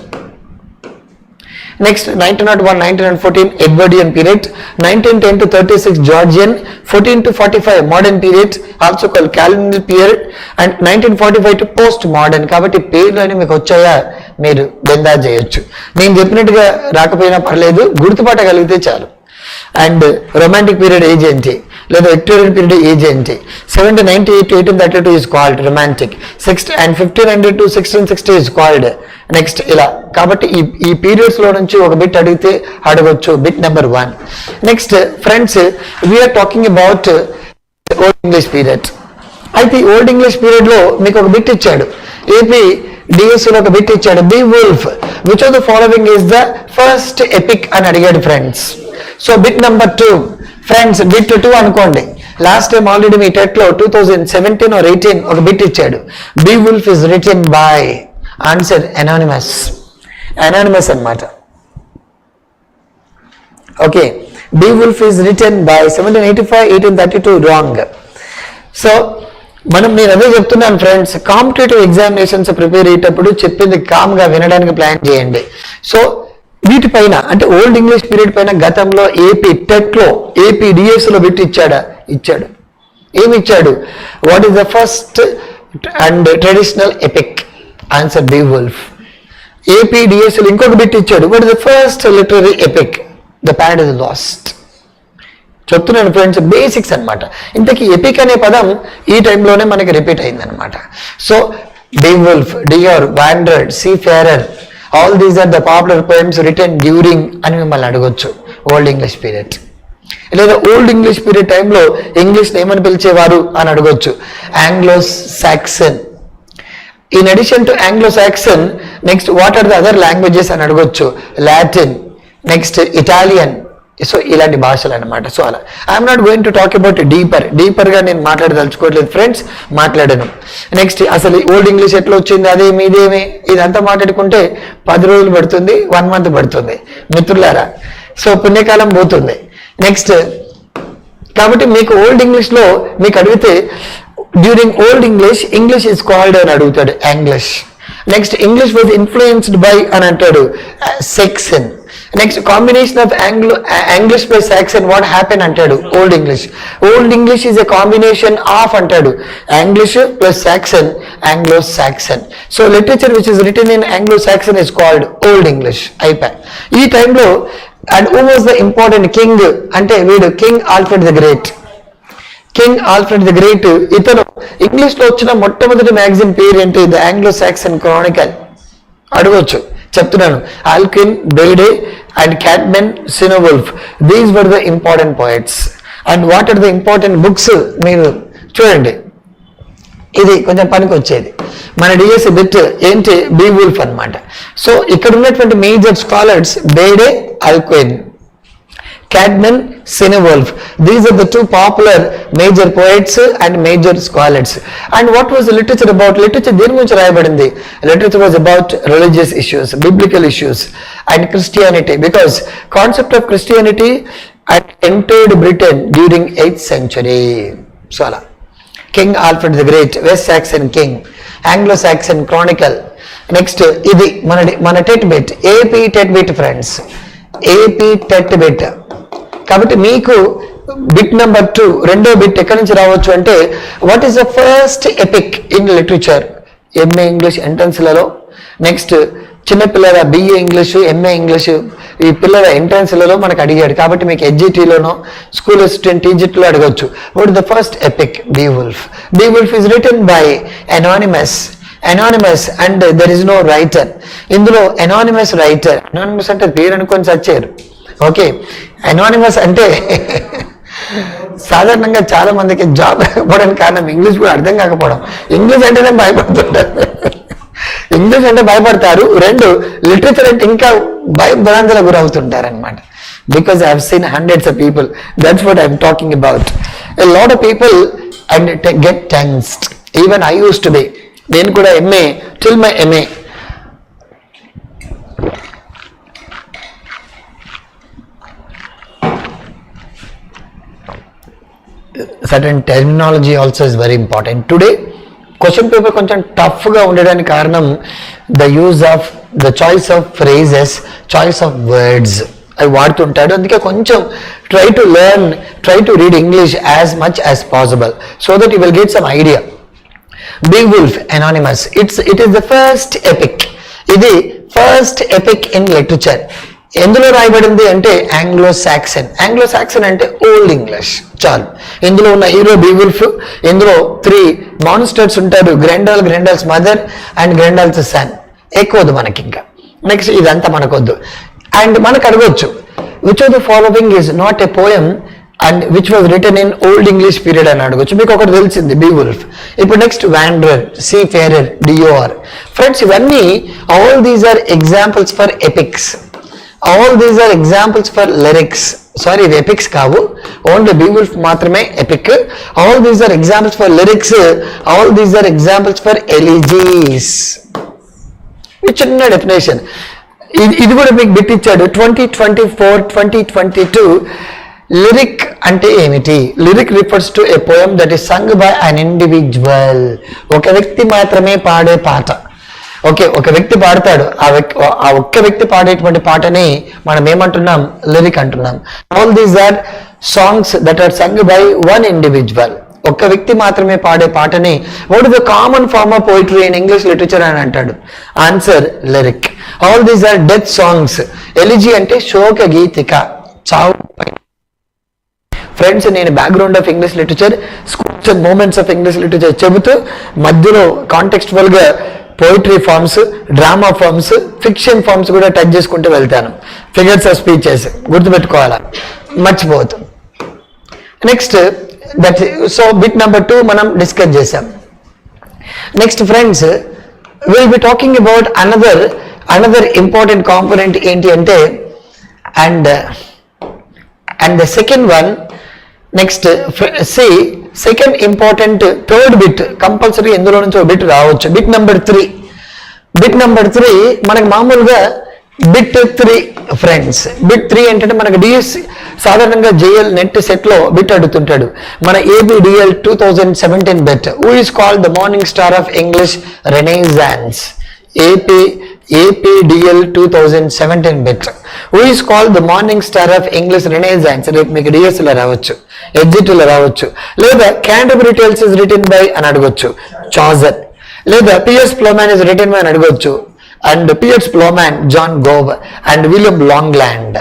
Next 1901 1914 Edwardian period. 1910 to 36 Georgian. 14 to 45 modern period, also call calendar period. And 1945 to post modern. కాబట్టి పేర్లు మీకు వచ్చాయా, మీరు బెందా చేయొచ్చు. నేను చెప్పినట్టుగా రాకపోయినా పర్లేదు, గుర్తుపట్టగలిగితే చాలు. అండ్ రొమాంటిక్ పీరియడ్ ఏజ్ ఏంటి, లేదా విక్టోరియన్ పీరియడ్ ఏజ్ ఏంటి. 1798 to 1832 is called romantic. 1500 to 1660 is called. Next ఇలా. కాబట్టి ఈ పీరియడ్స్ లో నుంచి ఒక బిట్ అడిగితే అడగొచ్చు, bit number 1. Next friends we're talking about old English period. అయితే ఓల్డ్ ఇంగ్లీష్ పీరియడ్ లో మీకు ఒక బిట్ ఇచ్చాడు, ఏపీ డిఎస్సిలో ఒక బిట్ ఇచ్చాడు, Beowulf. Which of the following is the first epic అని అడిగాడు friends. So bit number 2 friends, bit 2 అనుకోండి. లాస్ట్ టైం ఆల్రెడీ మీ టెట్ లో 2017 or 18 ఒక బిట్ ఇచ్చాడు, Beowulf is written by. Answer anonymous. Anonymous అన్నమాట. Okay, Beowulf is written by 1785 1832 wrong. So నేను అదే చెప్తున్నాను ఫ్రెండ్స్, కాంపిటేటివ్ ఎగ్జామినేషన్స్ ప్రిపేర్ అయ్యేటప్పుడు చెప్పింది కామ్ గా వినడానికి ప్లాన్ చేయండి. సో వీటిపైన అంటే ఓల్డ్ ఇంగ్లీష్ పీరియడ్ పైన గతంలో ఏపీ టెట్ లో ఏపీ డిఎస్సిలో బిట్ ఇచ్చాడు. ఏమి ఇచ్చాడు, what is the first and traditional epic. Answer Beowulf. AP డిఎస్సిలో ఇంకొక బిట్ ఇచ్చాడు, what is the first literary epic, the paradise lost. చెప్తున్నాను ఫ్రెండ్స్, బేసిక్స్ అనమాట. ఇంతకీ ఎపిక్ అనే పదం ఈ టైంలోనే మనకి రిపీట్ అయిందనమాట. So Beowulf, Deor, wanderer, seafarer, all these are the popular poems written during అని మిమ్మల్ని అడగొచ్చు. Old English period. లేదా ఓల్డ్ ఇంగ్లీష్ పీరియడ్ టైంలో ఇంగ్లీష్ ఏమని పిలిచేవారు అని అడగొచ్చు. Anglo Saxon. In addition to Anglo Saxon next what are the other languages అని అడగొచ్చు. Latin, next Italian. సో ఇలాంటి భాషలు అనమాట. సో అలా I'm not going to talk about డీపర్గా నేను మాట్లాడదలుచుకోవట్లేదు ఫ్రెండ్స్, మాట్లాడాను. నెక్స్ట్ అసలు ఓల్డ్ ఇంగ్లీష్ ఎట్లా వచ్చింది, అదేమి ఇదేమి, ఇదంతా మాట్లాడుకుంటే 10 రోజులు పడుతుంది, 1 month పడుతుంది మిత్రులారా. సో పుణ్యకాలం పోతుంది. నెక్స్ట్ కాబట్టి మీకు ఓల్డ్ ఇంగ్లీష్లో మీకు అడిగితే during old English is called అని అడుగుతాడు Anglish. Next English was influenced by అని అంటాడు Saxon. Next combination of English by Saxon what happened అంటాడు old English is a combination of అంటాడు English plus Saxon, Anglo-Saxon. So literature which is written in Anglo-Saxon is called old English. అయిపోయి ఈ టైంలో and who was the important king అంటే వీడు king Alfred the great. ఇతను English లో వచ్చిన మొట్టమొదటి మ్యాగజైన్ పేరు ఏంటి? The Anglo-Saxon Chronicle. అడగొచ్చు, చెప్తున్నాను. Alcuin, Bede and Caedmon, Cynewulf, these were the important poets. And what are the important books మీరు చూడండి. ఇది కొంచెం పనికి వచ్చేది మన డిఎస్సి బిట్ ఏంటి? బీవుల్ఫ్ అన్నమాట. సో ఇక్కడ ఉన్నటువంటి major scholars Bede, Alcuin, Caedmon, Cynewulf. These are the two popular major poets and major scholars. And what was the literature about? Literature దేని గురించి రాయబడింది? Literature was about religious issues, biblical issues and Christianity, because concept of Christianity had entered Britain during 8th century. So ala King Alfred the Great, West Saxon King, Anglo-Saxon Chronicle. Next ఇది మన TET bit, AP TET bit friends, AP TET bit. కాబట్టి మీకు bit number 2 రెండో bit ఎక్కడి నుంచి రావచ్చు అంటే what is the first epic in literature? MA English ఎంట్రన్స్లలో, నెక్స్ట్ చిన్నపిల్లల బిఏ ఇంగ్లీష్, ఎంఏ ఇంగ్లీష్, ఈ పిల్లల ఎంట్రన్స్లలో మనకు అడిగాడు. కాబట్టి మీకు SGTలోనో స్కూల్ అసిస్టెంట్ TGTలో అడగచ్చు. What is the first epic? Beowulf is written by anonymous and there is no writer. ఇందులో anonymous రైటర్, anonymous అంటే పేరు అనుకొని చచ్చారు. ఓకే, అనానిమస్ అంటే సాధారణంగా చాలా మందికి జాబ్ రాకపోవడానికి కారణం ఇంగ్లీష్ కూడా అర్థం కాకపోవడం. ఇంగ్లీష్ అంటేనే భయపడుతుంటారు. ఇంగ్లీష్ అంటే భయపడతారు. 2 లిటరేచర్ అంటే ఇంకా భయభ్రాంతులకు గురవుతుంటారు అనమాట. Because I have seen hundreds of people. That's what I'm talking about. A lot of people and get tensed. Even I use to be. నేను కూడా MA till my MA certain terminology also is very important. Today question paper కొంచెం టఫ్గా ఉండడానికి కారణం the choice of phrases, choice of words అవి వాడుతుంటాడు. అందుకే కొంచెం try to read English as much as possible so that you will get some idea. Beowulf, anonymous, it is the first epic. ఇది first epic in literature. ఎందులో రాయబడింది అంటే Anglo-Saxon అంటే old English. చాలు. ఇందులో ఉన్న హీరో బీవుల్ఫ్. ఇందులో 3 మాన్స్టర్స్ ఉంటారు, Grendel's mother and Grendel's son. ఎక్కువద్దు మనకి ఇంకా. నెక్స్ట్ ఇదంతా మనకొద్దు. అండ్ మనకు అడగొచ్చు which of the following is not a poem and which was written in old English period అని అడగొచ్చు. మీకు ఒకటి తెలిసింది బీవుల్ఫ్. ఇప్పుడు next wanderer, seafarer, Deor. Friends ఇవన్నీ all these are examples for epics. All these are examples for lyrics. Sorry, ఇవి ఎపిక్స్ కావు, ఓన్లీ బీవుల్ఫ్ మాత్రమే epic. All these are examples for lyrics. All these are examples for elegies. ఇది చిన్న definition. ఇది కూడా మీకు బిట్ ఇచ్చాడు 2024-2022. లిరిక్ అంటే ఏమిటి? Lyric refers to a poem that is sung by an individual. ఒక వ్యక్తి మాత్రమే పాడే పాట. ఓకే, ఒక వ్యక్తి పాడతాడు. ఆ ఒక్క వ్యక్తి పాడేటువంటి పాటని మనం ఏమంటున్నాం? లిరిక్ అంటున్నాం. All these are songs that are sung by one individual. ఒక్క వ్యక్తి మాత్రమే పాడే పాటని what is the common form of poetry in English literature అని అంటాడు. Answer lyric. All these are death songs. Elegy అంటే శోక గీతిక, చావు. ఫ్రెండ్స్ నేను background of English literature, schools and moments of English literature చెబుతూ మధ్యలో కాంటెక్స్చువల్గా poetry forms, drama forms, fiction forms కూడా టచ్ చేసుకుంటూ వెళ్తాను. ఫిగర్స్ ఆఫ్ స్పీచెస్ గుర్తుపెట్టుకోవాలా, మర్చిపోవద్దు. Next that so bit number 2 మనం డిస్కస్ చేసాం. Next friends will be talking about another important component ఏంటి అంటే and the second one next second important third bit compulsory ఎందులో నుంచి ఒక బిట్ రావచ్చు. బిట్ నెంబర్ 3 మనకు మామూలుగా బిట్ 3 ఫ్రెండ్స్. బిట్ 3 ఏంటంటే మనకు డిఎస్సి సాధారణంగా జేఎల్ నెట్ సెట్ లో బిట్ అడుగుతుంటాడు. మన ABDL 2017 bit who is called the morning star of English renaissance. APDL 2017 bit who is called the morning star of English renaissance. రేపు మీకు డిఎస్సిలో రావచ్చు, SGTలో రావచ్చు, లేదా Canterbury Tales is written by అని అడగొచ్చు చాజర్, లేదా Piers Plowman is written by అని అడగొచ్చు, and Piers Plowman, John Gower and William Langland,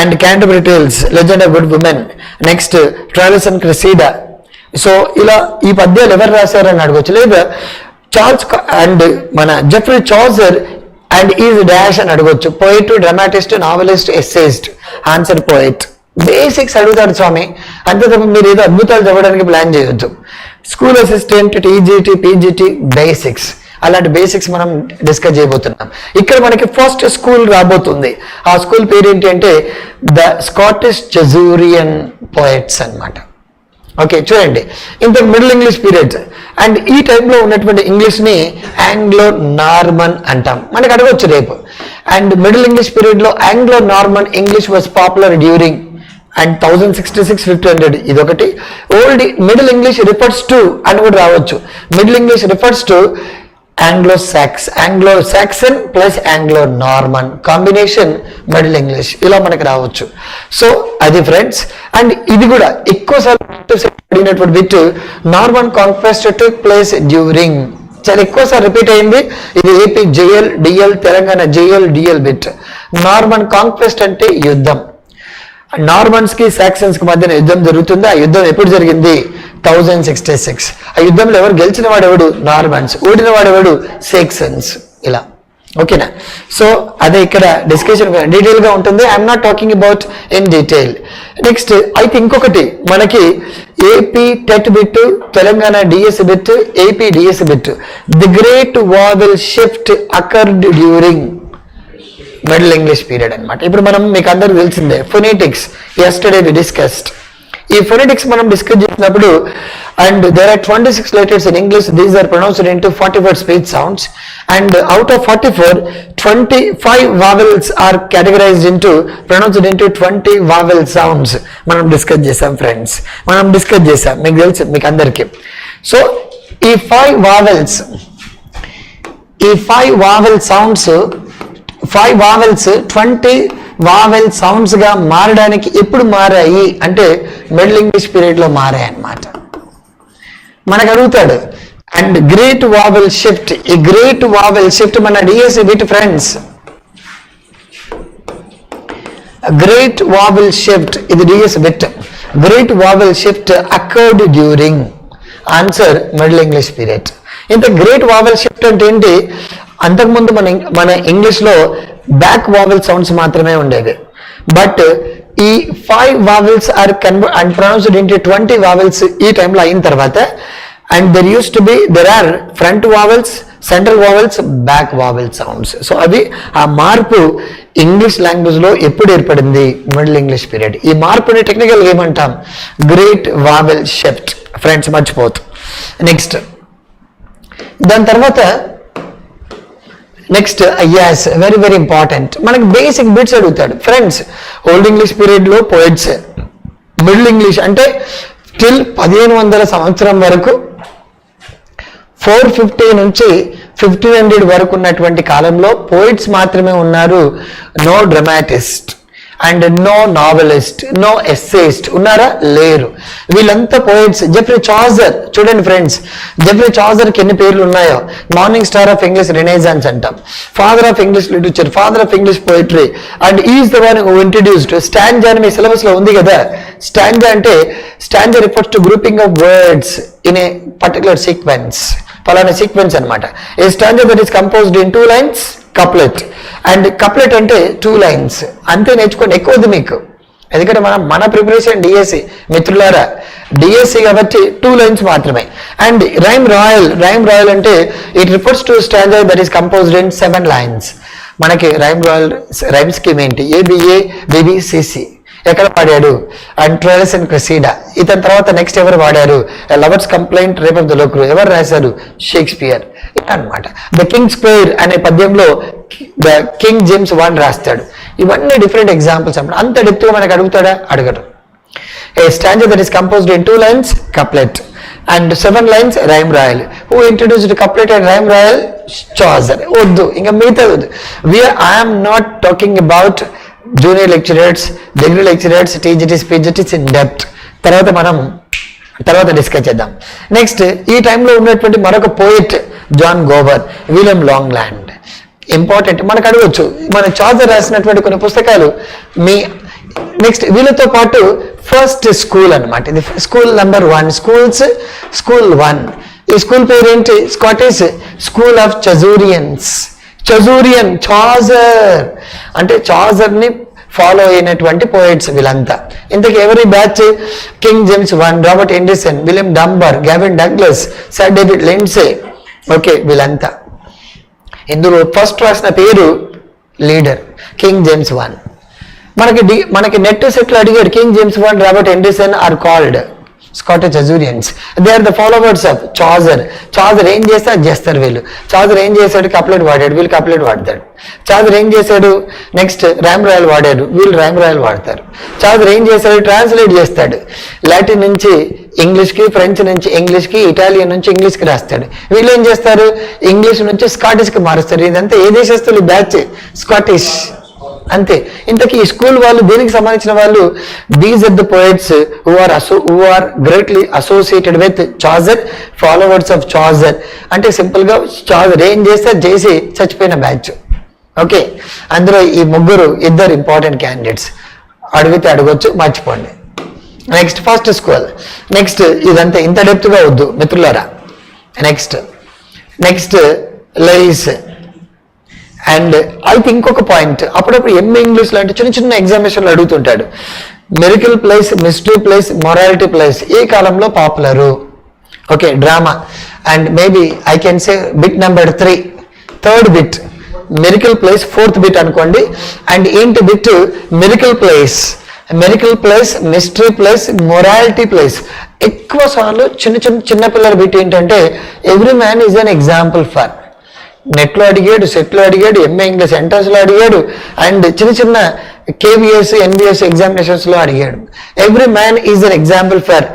and Canterbury Tales, legend of good women, next Troilus and Criseyde. So ఇలా ఈ పద్యాలు ఎవరు రాశారని అడగొచ్చు, లేదా చార్ల్స్ అండ్ మన Geoffrey Chaucer and is dash అని అడగొచ్చు. Poet, dramatist, novelist, essayist. Answer poet. Basics అడుగుతాడు స్వామి, అంతే తప్ప మీరు ఏదో అద్భుతాలు చదవడానికి ప్లాన్ చేయొద్దు. School assistant, TGT, PGT basics, అలాంటి బేసిక్స్ మనం డిస్కస్ చేయబోతున్నాం. ఇక్కడ మనకి ఫస్ట్ స్కూల్ రాబోతుంది. ఆ స్కూల్ పేరు ఏంటి అంటే ద స్కాటిష్ జెజూరియన్ పోయట్స్ అన్నమాట. ఓకే, చూడండి, ఇంత మిడిల్ ఇంగ్లీష్ పీరియడ్ అండ్ ఈ టైంలో ఉన్నటువంటి ఇంగ్లీష్ని ఆంగ్లో నార్మన్ అంటాం. మనకు అడగొచ్చు రేపు. అండ్ మిడిల్ ఇంగ్లీష్ పీరియడ్లో Anglo Norman English was popular during and 1066-1500 ఇదొకటి. Old middle English refers to అని కూడా రావచ్చు. Middle English refers to Anglo Saxon plus Anglo Norman combination middle English, ఇలా మనకు రావచ్చు. సో అది ఫ్రెండ్స్. అండ్ ఇది కూడా ఎక్కువసార్లు అడిగినటువంటి bit Norman conquest took place during, చాలా ఎక్కువసార్లు రిపీట్ అయింది. ఇది AP JL Telangana JL bit. Norman conquest అంటే యుద్ధం. నార్మన్స్ కి సాక్సన్స్ కి మధ్యన యుద్ధం జరుగుతుంది. ఆ యుద్ధం ఎప్పుడు జరిగింది? 1066. ఆ యుద్ధంలో ఎవరు గెలిచిన వాడెవడు? నార్మన్స్. ఓడిన వాడెవడు? సాక్సన్స్. ఇలా ఓకేనా? సో అదే ఇక్కడ డిస్కషన్ డీటెయిల్ గా ఉంటుంది. I'm not talking about in detail. Next అయితే ఇంకొకటి మనకి AP TET bit, Telangana DSC bit, AP DSC bit. The great vowel shift occurred during middle English period అనమాట. ఇప్పుడు మనం మీకు అందరికి తెలిసిందే ఫొనెటిక్స్, యెస్టర్డే వి డిస్కస్డ్. ఈ ఫొనెటిక్స్ మనం డిస్కస్ చేసినప్పుడు and there are 26 letters in English. These are pronounced into 44 speech sounds, and out of 44, 25 vowels are categorized into pronounced into 20 vowel sounds. మనం డిస్కస్ చేసాం ఫ్రెండ్స్, మనం discuss చేసాం, మీకు తెలుసు మీకు అందరికీ. సో ఈ 5 vowels 20 వావెల్ సౌండ్స్ గా మారడానికి ఎప్పుడు మారాయి అంటే మిడిల్ ఇంగ్లీష్ పీరియడ్ లో మారాయి అన్నమాట. మనకు అడుగుతాడు. అండ్ గ్రేట్ వావెల్ షిఫ్ట్, ఈ గ్రేట్ వావెల్ షిఫ్ట్ మన DSC bit friends. Great vowel shift ఇది DSC bit. Great vowel shift occurred during, answer middle English period. ఇంత గ్రేట్ వావెల్ షిఫ్ట్ అంటే ఏంటి? అంతకుముందు మన ఇంగ్లీష్లో బ్యాక్ వావెల్ సౌండ్స్ మాత్రమే ఉండేవి. బట్ ఈ 5 vowels are and pronounced into 20 vowels ఈ టైంలో అయిన తర్వాత and there are front vowels, central vowels, back vowel sounds. So అవి ఆ మార్పు ఇంగ్లీష్ లాంగ్వేజ్ లో ఎప్పుడు ఏర్పడింది? Middle English period. ఈ మార్పుని టెక్నికల్గా ఏమంటాం? గ్రేట్ వావెల్ షిఫ్ట్ ఫ్రెండ్స్, మర్చిపోతు. నెక్స్ట్ దాని తర్వాత next is very very important, మనకి బేసిక్ బిట్స్ అడుగుతాడు ఫ్రెండ్స్. ఓల్డ్ ఇంగ్లీష్ పీరియడ్ లో పోయిట్స్, మిడిల్ ఇంగ్లీష్ అంటే టిల్ 1500 సంవత్సరం వరకు 450 నుంచి 1500 వరకు ఉన్నటువంటి కాలంలో పోయిట్స్ మాత్రమే ఉన్నారు. No dramatist and no novelist, no essayist ఉన్నారా? లేరు. వీళ్ళంతా పోయిట్స్. జెఫ్రీ చాజర్ చూడండి ఫ్రెండ్స్, జెఫ్రీ చాజర్కి ఎన్ని పేర్లు ఉన్నాయో. Morning star of English renaissance అంటాం, father of English literature, father of English poetry, and is the one who introduced stanza అని మీ సిలబస్ లో ఉంది కదా. స్టాంజా అంటే stanza refers to grouping of words in a particular sequence. పలానా sequence అనమాట. A stanza that is composed in 2 lines, couplet. And couplet అంటే 2 lines అంతే, నేర్చుకోండి, ఎక్కువది మీకు. ఎందుకంటే మన ప్రిపరేషన్ డిఎస్సి మిత్రులారా, డిఎస్సి కాబట్టి 2 lines మాత్రమే. అండ్ రైమ్ రాయల్ అంటే it refers to stanza that is composed in 7 lines. మనకి రైమ్ స్కీమ్ ఏంటి? ఏబిఏ బిబిసిసి ఎక్కడ వాడాడు? And Troilus and Criseyde. ఇతని తర్వాత నెక్స్ట్ ఎవరు వాడారు? Lover's complaint, rape of the Lucrece ఎవరు రాశారు? షేక్స్పియర్. ఇలా అనమాట. ద కింగ్ స్క్వేర్ అనే పద్యంలో ద కింగ్ జేమ్స్ 1 రాస్తాడు. ఇవన్నీ డిఫరెంట్ ఎగ్జాంపుల్స్ అన్నమాట. అంత డెప్త్గా మనకు అడుగుతాడా? అడగడు. A stanza that is composed in 2 lines, couplet. And 7 lines, rhyme royal. Who introduced couplet and rhyme royal? Chaucer. వద్దు, ఇంకా మిగతా వద్దు. I'm not talking about junior lecturers, degree lecturers, TGTs, PGTs in depth. తర్వాత discuss చేద్దాం. Next ఈ టైంలో ఉన్నటువంటి మరొక poet John Gower, William Langland. Important, మనకు అడగవచ్చు. మన చాజర్ రాసినటువంటి కొన్ని పుస్తకాలు మీ నెక్స్ట్ వీళ్ళతో పాటు ఫస్ట్ స్కూల్ అనమాట. ఇది స్కూల్ నెంబర్ 1, స్కూల్ 1. ఈ స్కూల్ పేరు ఏంటి? Scottish school of Chaucerians. Chaucer అంటే చాజర్ని ఫాలో అయినటువంటి పోయిట్స్ వీళ్ళంతా. ఇంతకు ఎవరి batch? King James 1, Robert Henryson, William Dunbar, Gavin Douglas, sir David Lindsay. Okay, వీళ్ళంతా. ఇందులో ఫస్ట్ రాసిన పేరు లీడర్ కింగ్ జేమ్స్ 1. మనకి నెట్ సెట్లు అడిగాడు. King James 1, Robert Henryson are called Scottish Chaucerians. They are the followers of Chaucer. Chaucer ఏం చేస్తే అది చేస్తారు వీళ్ళు. చాజర్ ఏం చేశాడు? కప్లెట్ వాడాడు, వీళ్ళు కప్లెట్ వాడతాడు. చాజర్ ఏం చేశాడు? నెక్స్ట్ రైమ్ రాయల్ వాడాడు, వీళ్ళు రైమ్ రాయల్ వాడతారు. చాజర్ ఏం చేశాడు? ట్రాన్స్లేట్ చేస్తాడు. లాటిన్ నుంచి ఇంగ్లీష్కి, ఫ్రెంచ్ నుంచి ఇంగ్లీష్కి, ఇటాలియన్ నుంచి ఇంగ్లీష్కి రాస్తాడు. వీళ్ళు ఏం చేస్తారు? ఇంగ్లీష్ నుంచి స్కాటిష్కి మారుస్తారు. ఇదంతా ఏ దేశస్తులు బ్యాచ్? స్కాటిష్. అంతే. ఇంతకీ ఈ స్కూల్ వాళ్ళు దేనికి సంబంధించిన వాళ్ళు? These are the poets who are greatly associated with Chaucer, followers of Chaucer. అంటే సింపుల్ గా చాజర్ ఏం చేస్తే చేసి చచ్చిపోయిన బ్యాచ్. ఓకే, అందులో ఈ ఇద్దరు ఇంపార్టెంట్ క్యాండిడేట్స్. అడిగితే అడగొచ్చు, మర్చిపోండి. Next first school. నెక్స్ట్ ఇదంతా ఇంత డెప్త్ గా వద్దు మిత్రులారా. Next lies. అండ్ అయితే ఇంకొక పాయింట్, అప్పుడప్పుడు ఎంఏ ఇంగ్లీష్ లాంటి చిన్న ఎగ్జామినేషన్లు అడుగుతుంటాడు. Miracle plays, mystery plays, morality plays ఏ కాలంలో popular? Okay, drama. And maybe I can say bit number 3, third bit miracle plays, 4th bit అనుకోండి. అండ్ ఏంటి bit? Miracle plays, mystery plays, morality plays. ఎక్కువ సార్లు చిన్న పిల్లల బిట్ ఏంటంటే every man is an example for. నెట్లో అడిగాడు, సెట్లో అడిగాడు, ఎంఏ ఇంగ్లీష్ ఎంట్రన్స్లో అడిగాడు, అండ్ చిన్న కేబిఎస్, ఎన్బిఎస్ ఎగ్జామినేషన్స్లో అడిగాడు. Every man is an example for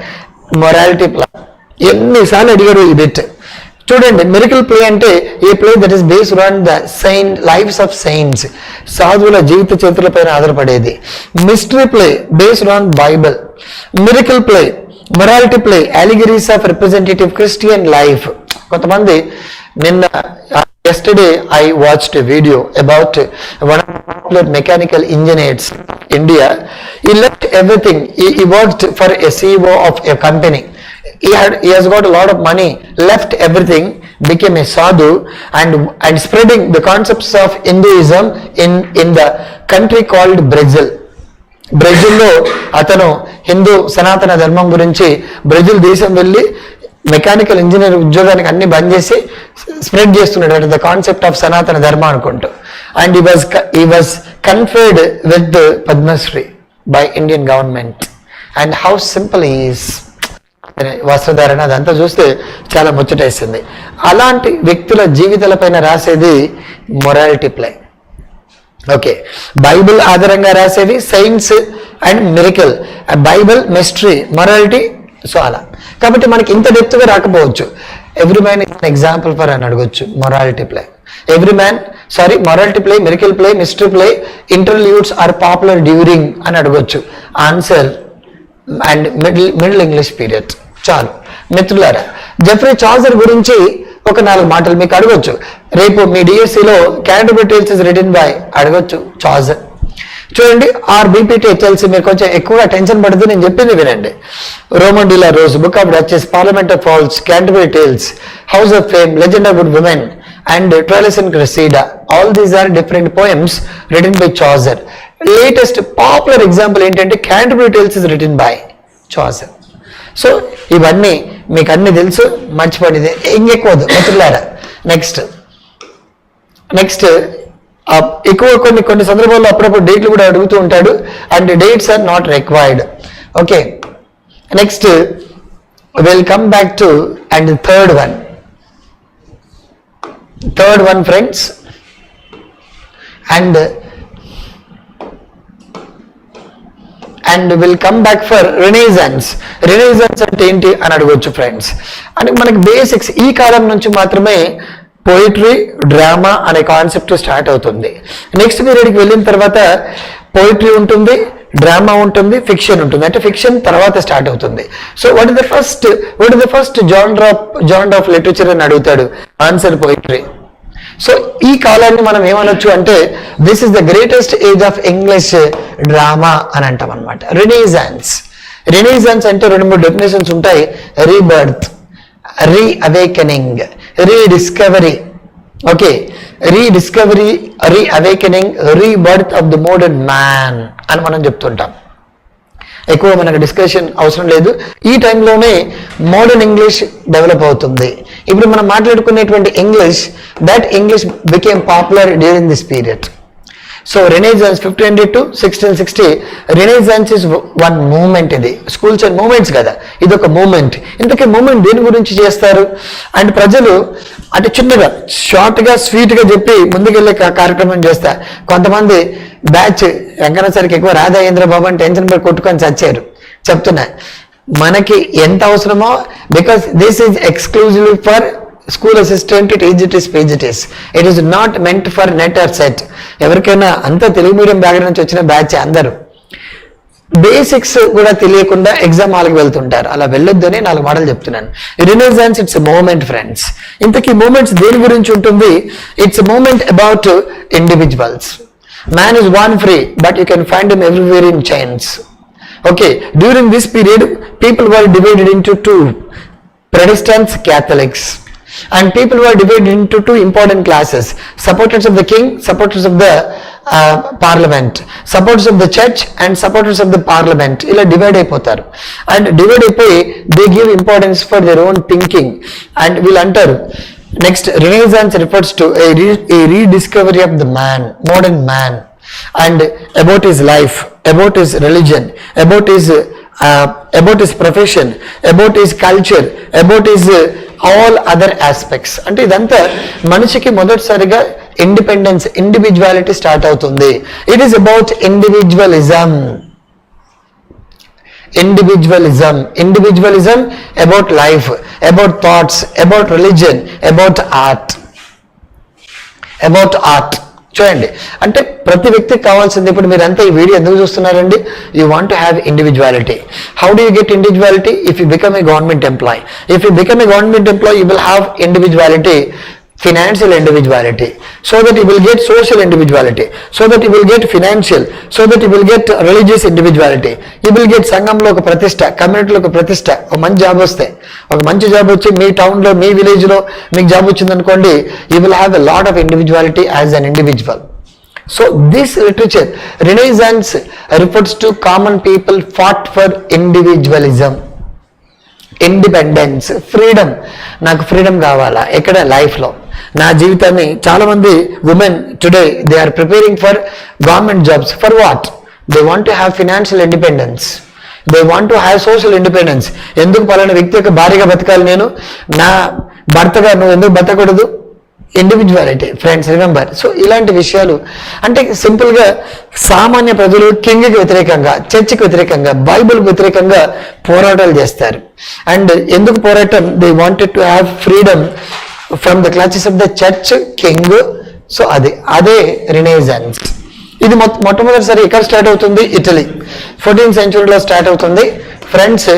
morality play. ఎన్నిసార్లు అడిగాడు ఈ బిట్. చూడండి, మిరకిల్ ప్లే అంటే a play that is based on the lives of saints, సాధువుల జీవిత చరిత్రలపైన ఆధారపడేది. Mystery play based on Bible. Miracle play, morality play, allegories of representative Christian life. కొంతమంది yesterday I watched a video about one of the popular mechanical engineers in India. He left everything. He worked for a CEO of a company. He has got a lot of money, left everything, became a sadhu and spreading the concepts of Hinduism in the country called Brazil. బ్రెజిల్లో అతను హిందూ సనాతన ధర్మం గురించి Brazil దేశం వెళ్ళి mechanical engineer ఉద్యోగానికి అన్ని బంద్ చేసి స్ప్రెడ్ చేస్తున్నాడు the concept of Sanatana Dharma అనుకుంటూ. And he was conferred with the Padma Shri by Indian government. And how simple is వస్త్రధారణ, అదంతా చూస్తే చాలా ముచ్చటేస్తుంది. అలాంటి వ్యక్తుల జీవితాలపైన రాసేది మొరాలిటీ ప్లే. ఓకే, బైబిల్ ఆధారంగా రాసేవి saints and miracle, Bible, mystery, morality. So అలా కాబట్టి మనకి ఇంత డెప్త్గా రాకపోవచ్చు. Every man is an example for అని అడగొచ్చు. Morality play, morality play, miracle play, mystery play, interludes are popular during అని అడగొచ్చు. Answer and middle English period. చాలు మిత్రులారా, జెఫ్రీ చాజర్ గురించి ఒక 4 మాటలు మీకు అడగొచ్చు. రేపు మీ డిఎస్సిలో character details is written by అడగొచ్చు చాజర్. చూడండి ఆర్బిపిటీ హెచ్ఎల్సి మీరు కొంచెం ఎక్కువగా టెన్షన్ పడదు, నేను చెప్పింది వినండి. Roman de la Rose, Book of Duchess, Parliament of Fowls, Canterbury Tales, House of Fame, Legend of Good Women and Troilus and Criseyde. All these are different poems written by Chaucer. Latest popular example ఏంటంటే Canterbury Tales is written by Chaucer. So ఇవన్నీ మీకు అన్ని తెలుసు, మర్చిపోయింది ఇంకెక్కువద్దు మిత్రులారా. Next ఎక్కువ కొన్ని సందర్భాల్లో అప్పుడప్పుడు డేట్లు కూడా అడుగుతూ ఉంటాడు, and dates are not required. Okay, next will come back to and third one friends, and will come back for renaissance. Renaissance అంటే ఏంటి అని అడగొచ్చు ఫ్రెండ్స్. అంటే మనకి బేసిక్స్ ఈ కాలం నుంచి మాత్రమే పోయిటరీ, డ్రామా అనే కాన్సెప్ట్ స్టార్ట్ అవుతుంది. నెక్స్ట్ పీరియడ్కి వెళ్ళిన తర్వాత పోయిటరీ ఉంటుంది, డ్రామా ఉంటుంది, ఫిక్షన్ ఉంటుంది. అంటే ఫిక్షన్ తర్వాత స్టార్ట్ అవుతుంది. So what is the first genre of literature అని అడుగుతాడు, ఆన్సర్ పోయిటరీ. సో ఈ కాలాన్ని మనం ఏమనొచ్చు అంటే this is the greatest age of English drama అని అంటాం అనమాట. రెనేజాన్స్ అంటే 2-3 డెఫినేషన్స్ ఉంటాయి. Rebirth, reawakening, rediscovery. Okay, reawakening, rebirth of the modern man అని మనం చెప్తుంటాం. ఎక్కువ మనకు డిస్కషన్ అవసరం లేదు. ఈ టైంలోనే మోడర్న్ ఇంగ్లీష్ డెవలప్ అవుతుంది. ఇప్పుడు మనం మాట్లాడుకునేటువంటి English, that English became popular during this period. So renaissance 1500 to 1660, renaissance is one movement. ఇది స్కూల్స్ అండ్ మూమెంట్స్ కదా, ఇది ఒక మూమెంట్. ఇంతకీ మూమెంట్ దేని గురించి చేస్తారు అండ్ ప్రజలు అంటే చిన్నగా షార్ట్గా స్వీట్గా చెప్పి ముందుకెళ్ళే కార్యక్రమం చేస్తా. కొంతమంది బ్యాచ్ వెంకన్న సార్కి ఎక్కువ రాధాయేంద్ర బాబు అని టెన్షన్ పడి కొట్టుకొని చచ్చారు. చెప్తున్నా మనకి ఎంత అవసరమో, because this is exclusively for school assistant, TGTs, PGTs. It is not meant for NET or SET. ఎవరికైనా అంతా తెలుగు మీడియం బ్యాక్గ్రౌండ్ నుంచి వచ్చిన బ్యాచ్ అందరూ బేసిక్స్ కూడా తెలియకుండా ఎగ్జామ్ హాల్కి వెళ్తుంటారు. అలా వెళ్ళొద్దని 4 మాటలు చెప్తున్నాను. Renaissance it's moment friends. ఇంతకీ మూమెంట్స్ దేని గురించి ఉంటుంది? It's moment about individuals. Man is born free, but you can find him everywhere in chains. Okay, during this period, people were divided into 2, Protestants, Catholics. And people were divided into 2 important classes: supporters of the king, supporters of the parliament, supporters of the church and supporters of the parliament. Ila divide అయిపోతారు. And divide అయిపోయి they give importance for their own thinking. And we'll enter. Next, Renaissance refers to a rediscovery of the man, modern man, and about his life, about his religion, about his profession, about his culture, about his all other aspects. అంటే ఇదంతా మనిషికి మొదటిసారిగా independence, individuality start అవుతుంది. It is about individualism about life, about thoughts, about religion, about art. చూడండి, అంటే ప్రతి వ్యక్తికి కావాల్సింది. ఇప్పుడు మీరంతా ఈ వీడియో ఎందుకు చూస్తున్నారండి? You want to have individuality. How do you get individuality? If you become a government employee. If you become a government employee, you will have individuality, financial individuality, so that you will get social individuality, so that you will get financial, so that you will get religious individuality. You will get సంఘంలో ఒక ప్రతిష్ట, కమ్యూనిటీలో ఒక ప్రతిష్ట. ఒక మంచి job వస్తే, ఒక మంచి జాబ్ వచ్చి మీ టౌన్లో, మీ విలేజ్లో మీకు జాబ్ వచ్చింది అనుకోండి, you will have a lot of individuality as an individual. So this literature, Renaissance, refers to common people fought for individualism, independence, freedom. నాకు ఫ్రీడమ్ కావాలా ఎక్కడ? లైఫ్లో. నా జీవితాన్ని చాలా మంది women today they are preparing for government jobs. For what? They want to have financial independence, they want to have social independence. ఎందుకు పలానా వ్యక్తి యొక్క భార్యగా బతకాలి నేను, నా భర్తగా నువ్వు ఎందుకు బతకూడదు? Individuality friends, remember. సో ఇలాంటి విషయాలు అంటే సింపుల్గా సామాన్య ప్రజలు కింగ్కి వ్యతిరేకంగా, చర్చికి వ్యతిరేకంగా, బైబిల్కి వ్యతిరేకంగా పోరాటాలు చేస్తారు. అండ్ ఎందుకు పోరాటం? They wanted to have freedom from the clutches of the church, king. So అదే రినేజాన్స్. ఇది మొట్టమొదటిసారి ఇక్కడ స్టార్ట్ అవుతుంది, ఇటలీ. 14th centuryలో స్టార్ట్ అవుతుంది ఫ్రెండ్స్.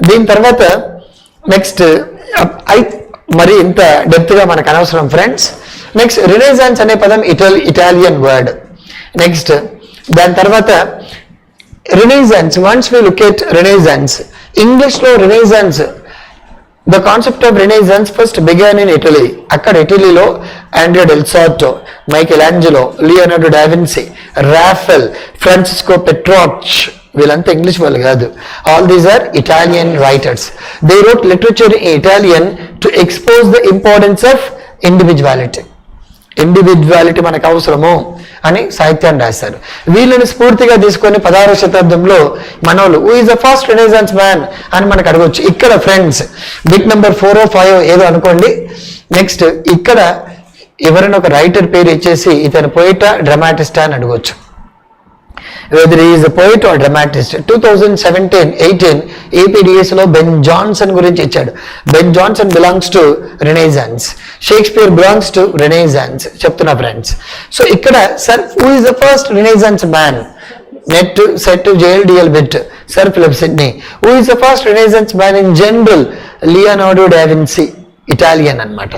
దీని తర్వాత నెక్స్ట్ మరి ఇంత డెప్త్గా మనకు అనవసరం ఫ్రెండ్స్. నెక్స్ట్, రినేజాన్స్ అనే పదం ఇటాలియన్ వర్డ్. నెక్స్ట్, దాని తర్వాత Renaissance. Once we look at Renaissance, ఇంగ్లీష్లో Renaissance, the concept of Renaissance first began in Italy. అక్కడ ఇటలీలో Andrea del Sarto, Michelangelo, Leonardo da Vinci, Raphael, Francesco Petrarch, వీళ్ళంతా English వాళ్ళు కాదు. All these are Italian writers. They wrote literature in Italian to expose the importance of individuality. Individuality మనకు అవసరము అని సాహిత్యాన్ని రాశారు. వీళ్ళని స్ఫూర్తిగా తీసుకొని 16వ శతాబ్దంలో మనోళ్ళు who is the first renaissance man అని మనకు అడగవచ్చు. ఇక్కడ ఫ్రెండ్స్ బిట్ నెంబర్ 4 or 5 ఏదో అనుకోండి. నెక్స్ట్ ఇక్కడ ఎవరైనా ఒక రైటర్ పేరు ఇచ్చేసి ఇతను పోయిటా డ్రామాటిస్టా అని అడగవచ్చు. whether he is a poet or dramatist. 2017-18 AP DSC లో బెన్ జాన్సన్ గురించి ఇచ్చాడు. Ben Jonson belongs to Renaissance, Shakespeare belongs to Renaissance చెప్తున్నా ఫ్రెండ్స్. సో ఇక్కడ sir who is the first renaissance man, NET SET JL DL bit sir Philip Sidney. Who is the first renaissance man in general, Leonardo da Vinci, Italian అనమాట.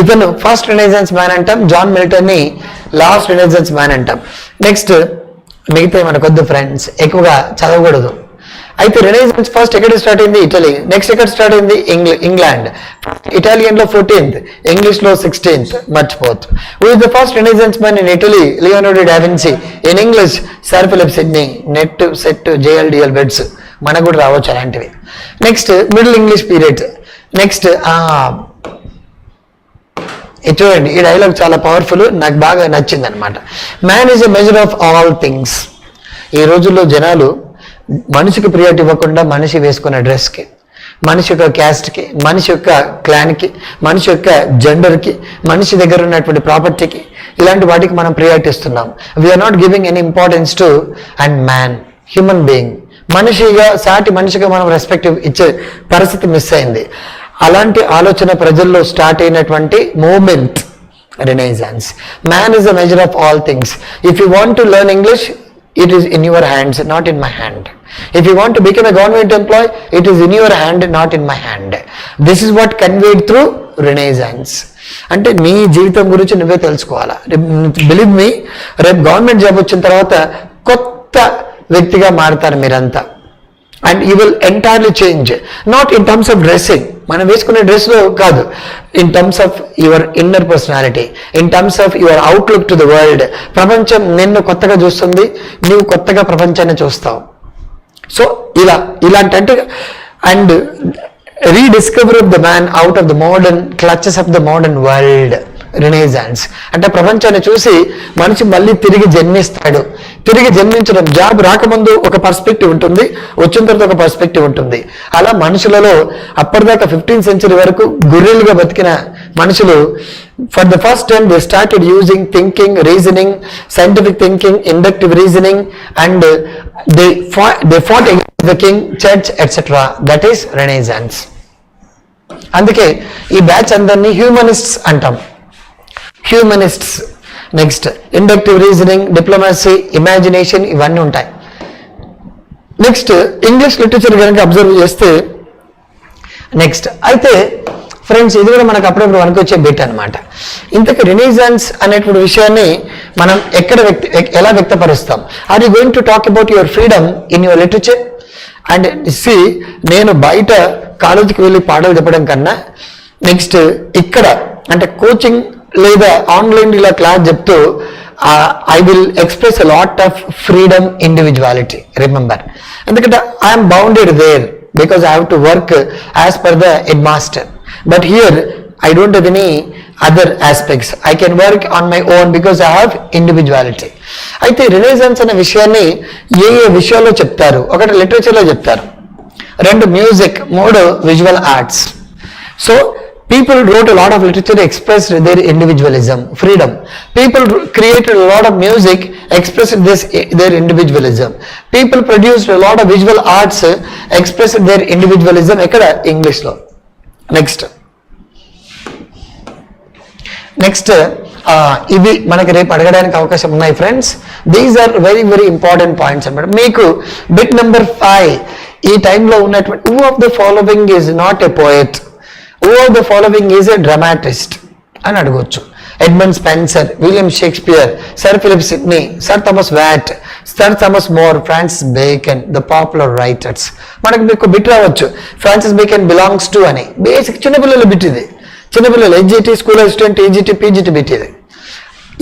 ఇతను first renaissance man అంటాం. John Milton ని last Renaissance man అంటాం. Next మిగతా మనకొద్దు friends, ఎక్కువగా చదవకూడదు. అయితే రెనైజాన్స్ ఫస్ట్ ఎక్కడ స్టార్ట్ అయింది? ఇటలీ. నెక్స్ట్ ఎక్కడ స్టార్ట్ అయింది? ఇంగ్లాండ్. ఇటాలియన్ లో 14th, ఇంగ్లీష్ లో 16th, మర్చిపోతు. Who is the first renaissance man in Italy? Leonardo da Vinci. In English sir Philip Sidney. NET SET JLDL bits మనకు కూడా రావచ్చు అలాంటివి. Next middle English period. Next చూడండి, ఈ డైలాగ్ చాలా పవర్ఫుల్, నాకు బాగా నచ్చింది అనమాట. Man is a measure of all things. ఈ రోజుల్లో జనాలు మనిషికి ప్రియారిటీ ఇవ్వకుండా మనిషి వేసుకున్న డ్రెస్కి, మనిషి యొక్క క్యాస్ట్కి, మనిషి యొక్క క్లాన్కి, మనిషి యొక్క జెండర్కి, మనిషి దగ్గర ఉన్నటువంటి ప్రాపర్టీకి, ఇలాంటి వాటికి మనం ప్రియారిటీ ఇస్తున్నాం. We are not giving any importance to and man, human being. మనిషిగా, సాటి మనిషిగా మనం రెస్పెక్ట్ ఇచ్చే పరిస్థితి మిస్ అయింది. అలాంటి ఆలోచన ప్రజల్లో స్టార్ట్ అయినటువంటి movement renaissance. Man is the measure of all things. If you want to learn English, it is in your hands, not in my hand. If you want to become a government employee, it is in your hand, not in my hand. This is what conveyed through Renaissance. అంటే నీ జీవితం గురించి నువ్వే తెలుసుకోవాలా. Believe me, రేపు government job వచ్చిన తర్వాత కొత్త వ్యక్తిగా మారుతారు మీరంతా. And you will entirely change, not in terms of dressing, మనం వేసుకునే డ్రెస్లో కాదు, in terms of your inner personality, in terms of your outlook to the world. ప్రపంచం నిన్ను కొత్తగా చూస్తుంది, నీవు కొత్తగా ప్రపంచాన్ని చూస్తావు. సో ఇలాంటి అంటే and rediscover of the man out of the modern clutches of the modern world. Renaissance అంటే ప్రపంచాన్ని చూసి మనిషి మళ్ళీ తిరిగి జన్మిస్తాడు. తిరిగి జన్మించడం, జాబ్ రాకముందు ఒక పర్స్పెక్టివ్ ఉంటుంది, వచ్చిన తర్వాత ఒక పర్స్పెక్టివ్ ఉంటుంది. అలా మనుషులలో అప్పటిదాకా 15th century వరకు గుర్రెలుగా బతికిన మనుషులు for the first time they started using thinking, reasoning, scientific thinking, inductive reasoning and they fat against the king, church etcetera. That is renaissance. అందుకే ఈ బ్యాచ్ అందరినీ హ్యూమనిస్ట్స్ అంటాం. Humanists. Next inductive reasoning, diplomacy, imagination, ఇవన్నీ ఉంటాయి. Next English literature కనుక observe చేస్తే next అయితే friends ఇది కూడా మనకు అప్పుడప్పుడు వరకు బిట్ అనమాట. ఇంతకు రెనైజాన్స్ అనేటువంటి విషయాన్ని మనం ఎలా వ్యక్తపరుస్తాం? Are you going to talk about your freedom in your literature? And see, నేను బయట కాలేజీకి వెళ్ళి పాటలు చెప్పడం కన్నా నెక్స్ట్ ఇక్కడ అంటే కోచింగ్ లేదా ఆన్లైన్ ఇలా క్లాస్ చెప్తూ I will express a lot of freedom, individuality. Remember, ఎందుకంటే I'm bounded there because I have to work as per the head master. But here I don't have any other aspects. I can work on my own because I have individuality. అయితే renaissance అనే విషయాన్ని ఏ విషయాల్లో చెప్తారు? ఒకటి లిటరేచర్లో చెప్తారు, రెండు music, మూడు visual arts. So people wrote a lot of literature, expressed their individualism, freedom. People created a lot of music, expressed their individualism. People produced a lot of visual arts, expressed their individualism. Ekkada English lo. Next ఇవి మనకి రేపు అడగడానికి అవకాశం ఉన్నాయి friends. These are very very important points అన్నమాట. మీకు bit number 5 ఈ టైంలో ఉన్నటువంటి who of the following is not a poet, who of the following is a dramatist అని అడగొచ్చు. Edmund Spenser, William Shakespeare, sir Philip Sidney, sir Thomas Wyatt, sir Thomas More, Francis Bacon, the popular writers. మనకు మీకు bit రావచ్చు, Francis Bacon belongs to అని. Basic చిన్నపిల్లల bit ఇది, చిన్నపిల్లలు SGT, school assistant, TGT, PGT bit ఇది.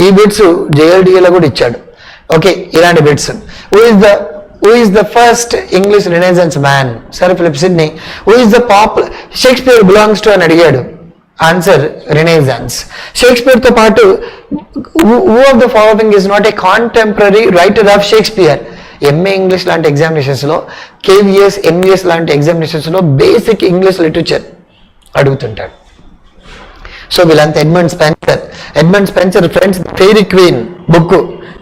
ఈ bits జేఎల్డిఏలో కూడా ఇచ్చాడు. ఓకే, ఇలాంటి bits. Who is the first English Renaissance man? Sir Philip Sidney. Who is the Shakespeare belongs to అని అడిగాడు. Answer Renaissance. Shakespeare తో పాటు who of the following is not a contemporary writer of Shakespeare? MA English లాంటి ఎగ్జామినేషన్స్లో, KVS, MVS లాంటి ఎగ్జామినేషన్స్లో basic English literature అడుగుతుంటాడు. So వీళ్ళంతా Edmund Spenser friends fairy queen book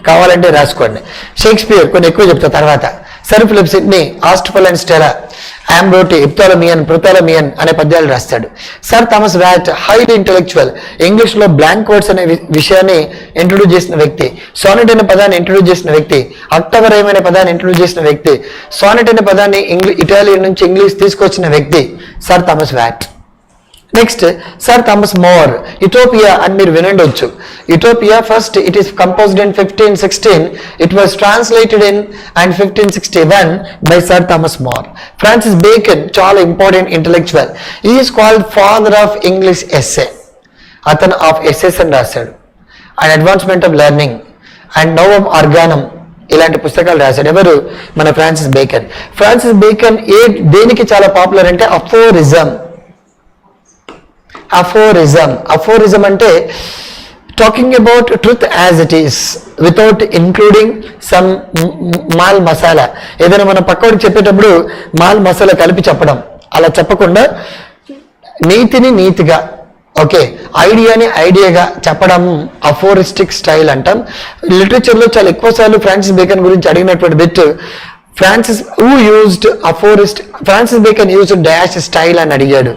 కావాలంటే రాసుకోండి. షేక్స్పియర్ కొన్ని ఎక్కువ చెప్తా తర్వాత. Sir Philip Sidney Astrophel and Stella, Amoretti, Epithalamion, Prothalamion అనే పద్యాలు రాస్తాడు. Sir Thomas Wyatt highly intellectual, ఇంగ్లీష్లో బ్లాంక్ వర్డ్స్ అనే విషయాన్ని ఇంట్రొడ్యూస్ చేసిన వ్యక్తి, సానెట్ అనే పదాన్ని ఇంట్రొడ్యూస్ చేసిన వ్యక్తి, అక్టోబర్ అనే పదాన్ని ఇంట్రొడ్యూస్ చేసిన వ్యక్తి, సానెట్ అనే పదాన్ని ఇటాలియన్ నుంచి ఇంగ్లీష్ తీసుకొచ్చిన వ్యక్తి sir Thomas Wyatt. Next sir Thomas More, Utopia అని మీరు వినండొచ్చు. Utopia first it is composed in 1516, it was translated in and 1561 by sir Thomas More. Francis Bacon చాలా important intellectual, is called father of English essay. అతను of essays అని రాశాడు. And advancement of learning and Novum Organum ఇలాంటి పుస్తకాలు రాశాడు. ఎవరు? మన Francis bacon. Francis bacon దేనికి చాలా పాపులర్ అంటే అఫోరిజం. అఫోరిజం అంటే talking about truth as it is without including some mall masala. ఏదైనా మనం పక్కవాడికి చెప్పేటప్పుడు మాల్ మసాలా కలిపి చెప్పడం, అలా చెప్పకుండా నీతిని నీతిగా, ఓకే, ఐడియాని ఐడియాగా చెప్పడం అఫోరిస్టిక్ స్టైల్ అంటాం. లిటరేచర్లో చాలా ఎక్కువసార్లు ఫ్రాన్సిస్ బేకన్ గురించి అడిగినటువంటి bit, Francis Bacon used dash style అని అడిగాడు.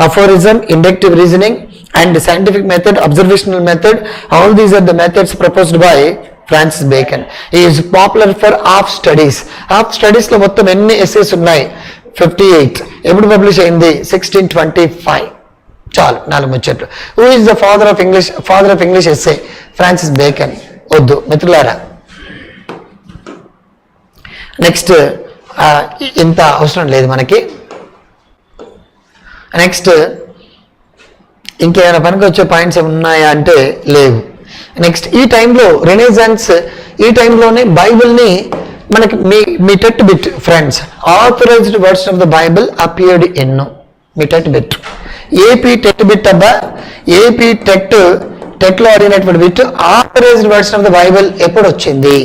Aphorism, inductive reasoning and scientific method, observational method, all these are the methods proposed by Francis Bacon. Is popular for half studies. Half studies లో మొత్తం ఎన్ని essays ఉన్నాయి? 58. ఎప్పుడు publish అయింది? 1625. చాలు, 4 ముచ్చట్లు. Who is the father of English essay? Francis bacon. వద్దు మిత్రులారా, నెక్స్ట్ ఇంత అవసరం లేదు మనకి. నెక్స్ట్ ఇంకేమైనా పనికి వచ్చే పాయింట్స్ ఉన్నాయా అంటే లేవు. నెక్స్ట్ ఈ టైంలో రెనెసాన్స్, ఈ టైంలోనే బైబిల్ని మనకి మీ TET bit friends, authorized words of the Bible appeared in మీ TET bit. AP TET bit అబ్బా, ఏపీ టెట్లో అడిగినటువంటి bit authorized words of the Bible ఎప్పుడు వచ్చింది,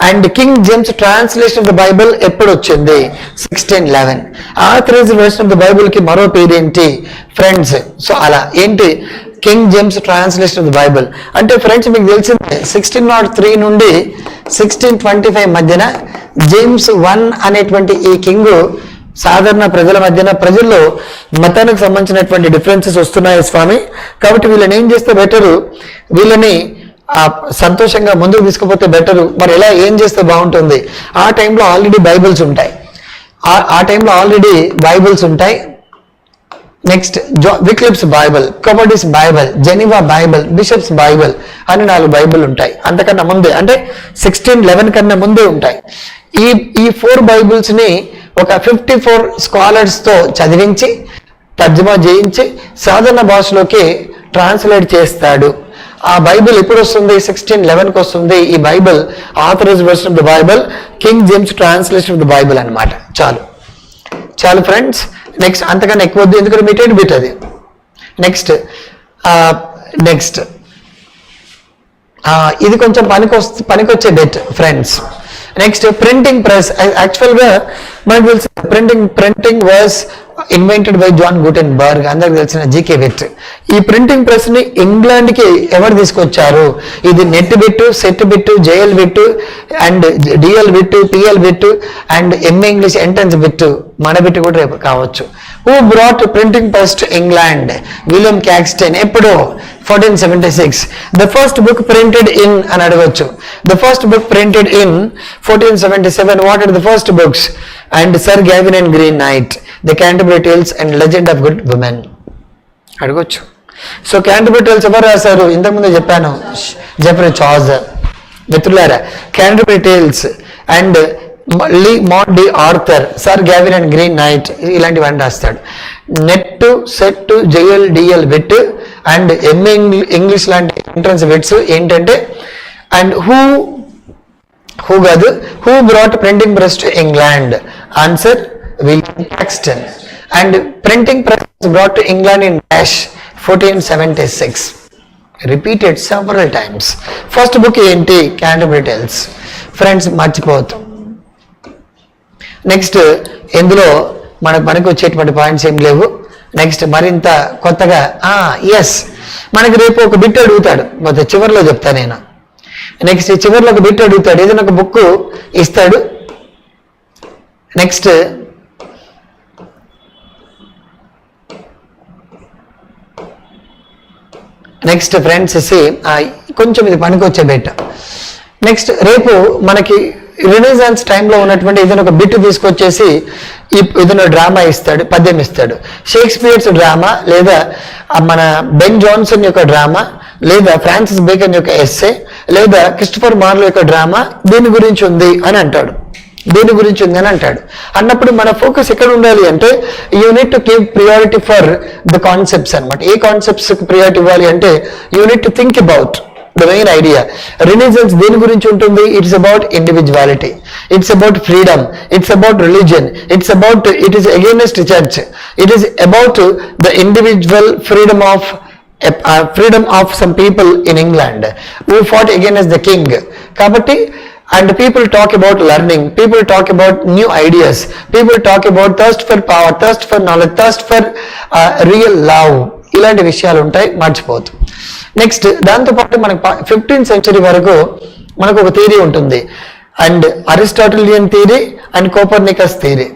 and King James translation of the Bible ఎప్పుడు వచ్చింది? 1611. Authorized words of the Bible కి మరో పేరు ఏంటి ఫ్రెండ్స్? సో అలా ఏంటి King James translation of the Bible అంటే ఫ్రెండ్స్ మీకు తెలిసిందే 1603 నుండి 1625 మధ్యన జేమ్స్ 1 అనేటువంటి ఈ కింగ్ సాధారణ ప్రజల మధ్యన, ప్రజల్లో మతానికి సంబంధించినటువంటి డిఫరెన్సెస్ వస్తున్నాయి స్వామి, కాబట్టి వీళ్ళని ఏం చేస్తే బెటరు, వీళ్ళని సంతోషంగా ముందుకు తీసుకుపోతే బెటరు, మరి ఎలా ఏం చేస్తే బాగుంటుంది? ఆ టైంలో ఆల్రెడీ బైబిల్స్ ఉంటాయి. నెక్స్ట్ విక్లిప్స్ బైబిల్, కబోడిస్ Bible, Geneva Bible, Bishops Bible అని 4 బైబిల్ ఉంటాయి. అంతకన్నా ముందే అంటే 1611 కన్నా ముందే ఉంటాయి. ఈ 4 బైబిల్స్ ని ఒక 54 స్కాలర్స్ తో చదివించి తర్జుమా చేయించి సాధారణ భాషలోకి ట్రాన్స్లేట్ చేస్తాడు. ఆ బైబిల్ ఎప్పుడు వస్తుంది? 1611కి వస్తుంది. ఈ Bible authorised version of the Bible, King James translation of the Bible అనమాట. చాలు ఫ్రెండ్స్. నెక్స్ట్ అంతకన్నా ఎక్కువ వద్దు, ఎందుకంటే మీటెడ్ బిట్ అది. నెక్స్ట్ ఇది కొంచెం పనికొచ్చే bit friends. Next printing press. యాక్చువల్గా మనకు తెలిసిన printing was invented by John Gutenberg, అందరికి తెలిసిన జీకే బిట్. ఈ ప్రింటింగ్ ప్రెస్ ని ఇంగ్లాండ్ కి ఎవరు తీసుకొచ్చారు? ఇది NET bit, SET bit, JL bit and DL bit, TL bit and MA English entrance bit, మన బిట్ కూడా రేపు కావచ్చు. Who brought printing press to England? William Caxton. ఎప్పుడు? 1476. The first book printed in అని అడగొచ్చు. The first book printed in 1477. What are the first books? And sir Gawain and Green Knight, the Canterbury Tales and Legend of good Women అడగొచ్చు. So Canterbury Tales ఎవరు రాశారు? ఇంతకుముందే చెప్పాను, Geoffrey Chaucer. మిత్రులారా, Canterbury Tales and Le Morte d'Arthur, sir Gawain and Green Knight ఇలాంటివన్నీ రాస్తాడు. NET, SET, JL, DL bit and MA English లాంటి entrance bits ఏంటంటే, అండ్ హూ కాదు, who brought printing press to England? Answer William Caxton. And printing press brought to England in dash 1476. Repeated several times. First book ఏంటి? Canterbury Tales. Friends మర్చిపోవద్దు. Next ఇందులో మనకు వచ్చేటువంటి points ఏం లేవు. Next మరింత కొత్తగా ఎస్, మనకి రేపు ఒక బిట్ అడుగుతాడు, మొదటి చివరిలో చెప్తా నేను. నెక్స్ట్ చివరిలో ఒక బిట్ అడుగుతాడు, ఏదైనా ఒక బుక్ ఇస్తాడు. నెక్స్ట్ ఫ్రెండ్స్ కొంచెం ఇది పనికొచ్చే బిట్. నెక్స్ట్ రేపు మనకి రినైజాన్స్ టైంలో ఉన్నటువంటి ఏదైనా ఒక బిట్ తీసుకొచ్చేసి ఏదైనా డ్రామా ఇస్తాడు, పద్యం ఇస్తాడు. షేక్స్పియర్స్ డ్రామా, లేదా మన బెన్ జాన్సన్ యొక్క డ్రామా, లేదా ఫ్రాన్సిస్ బేకన్ యొక్క ఎస్సే, లేదా క్రిస్టఫర్ మార్లో యొక్క డ్రామా దీని గురించి ఉంది అని అంటాడు. అన్నప్పుడు మన ఫోకస్ ఎక్కడ ఉండాలి అంటే, you need to give priority for the concepts అనమాట. ఏ కాన్సెప్ట్స్ ప్రియారిటీ ఇవ్వాలి అంటే, you need to think about the main idea. Renaissance దేని గురించి ఉంటుంది? It's about individuality, it's about freedom, it's about religion, it is against church, it is about the individual freedom of some people in England who fought against the king. Kabatti, and people talk about learning, people talk about new ideas, people talk about thirst for power, thirst for knowledge, thirst for real love. ఇలాంటి విషయాలు ఉంటాయి, మర్చిపోవద్దు. Next దాంతోపాటు మనకు 15th century వరకు మనకు ఒక theory ఉంటుంది, and Aristotelian theory and Copernicus theory,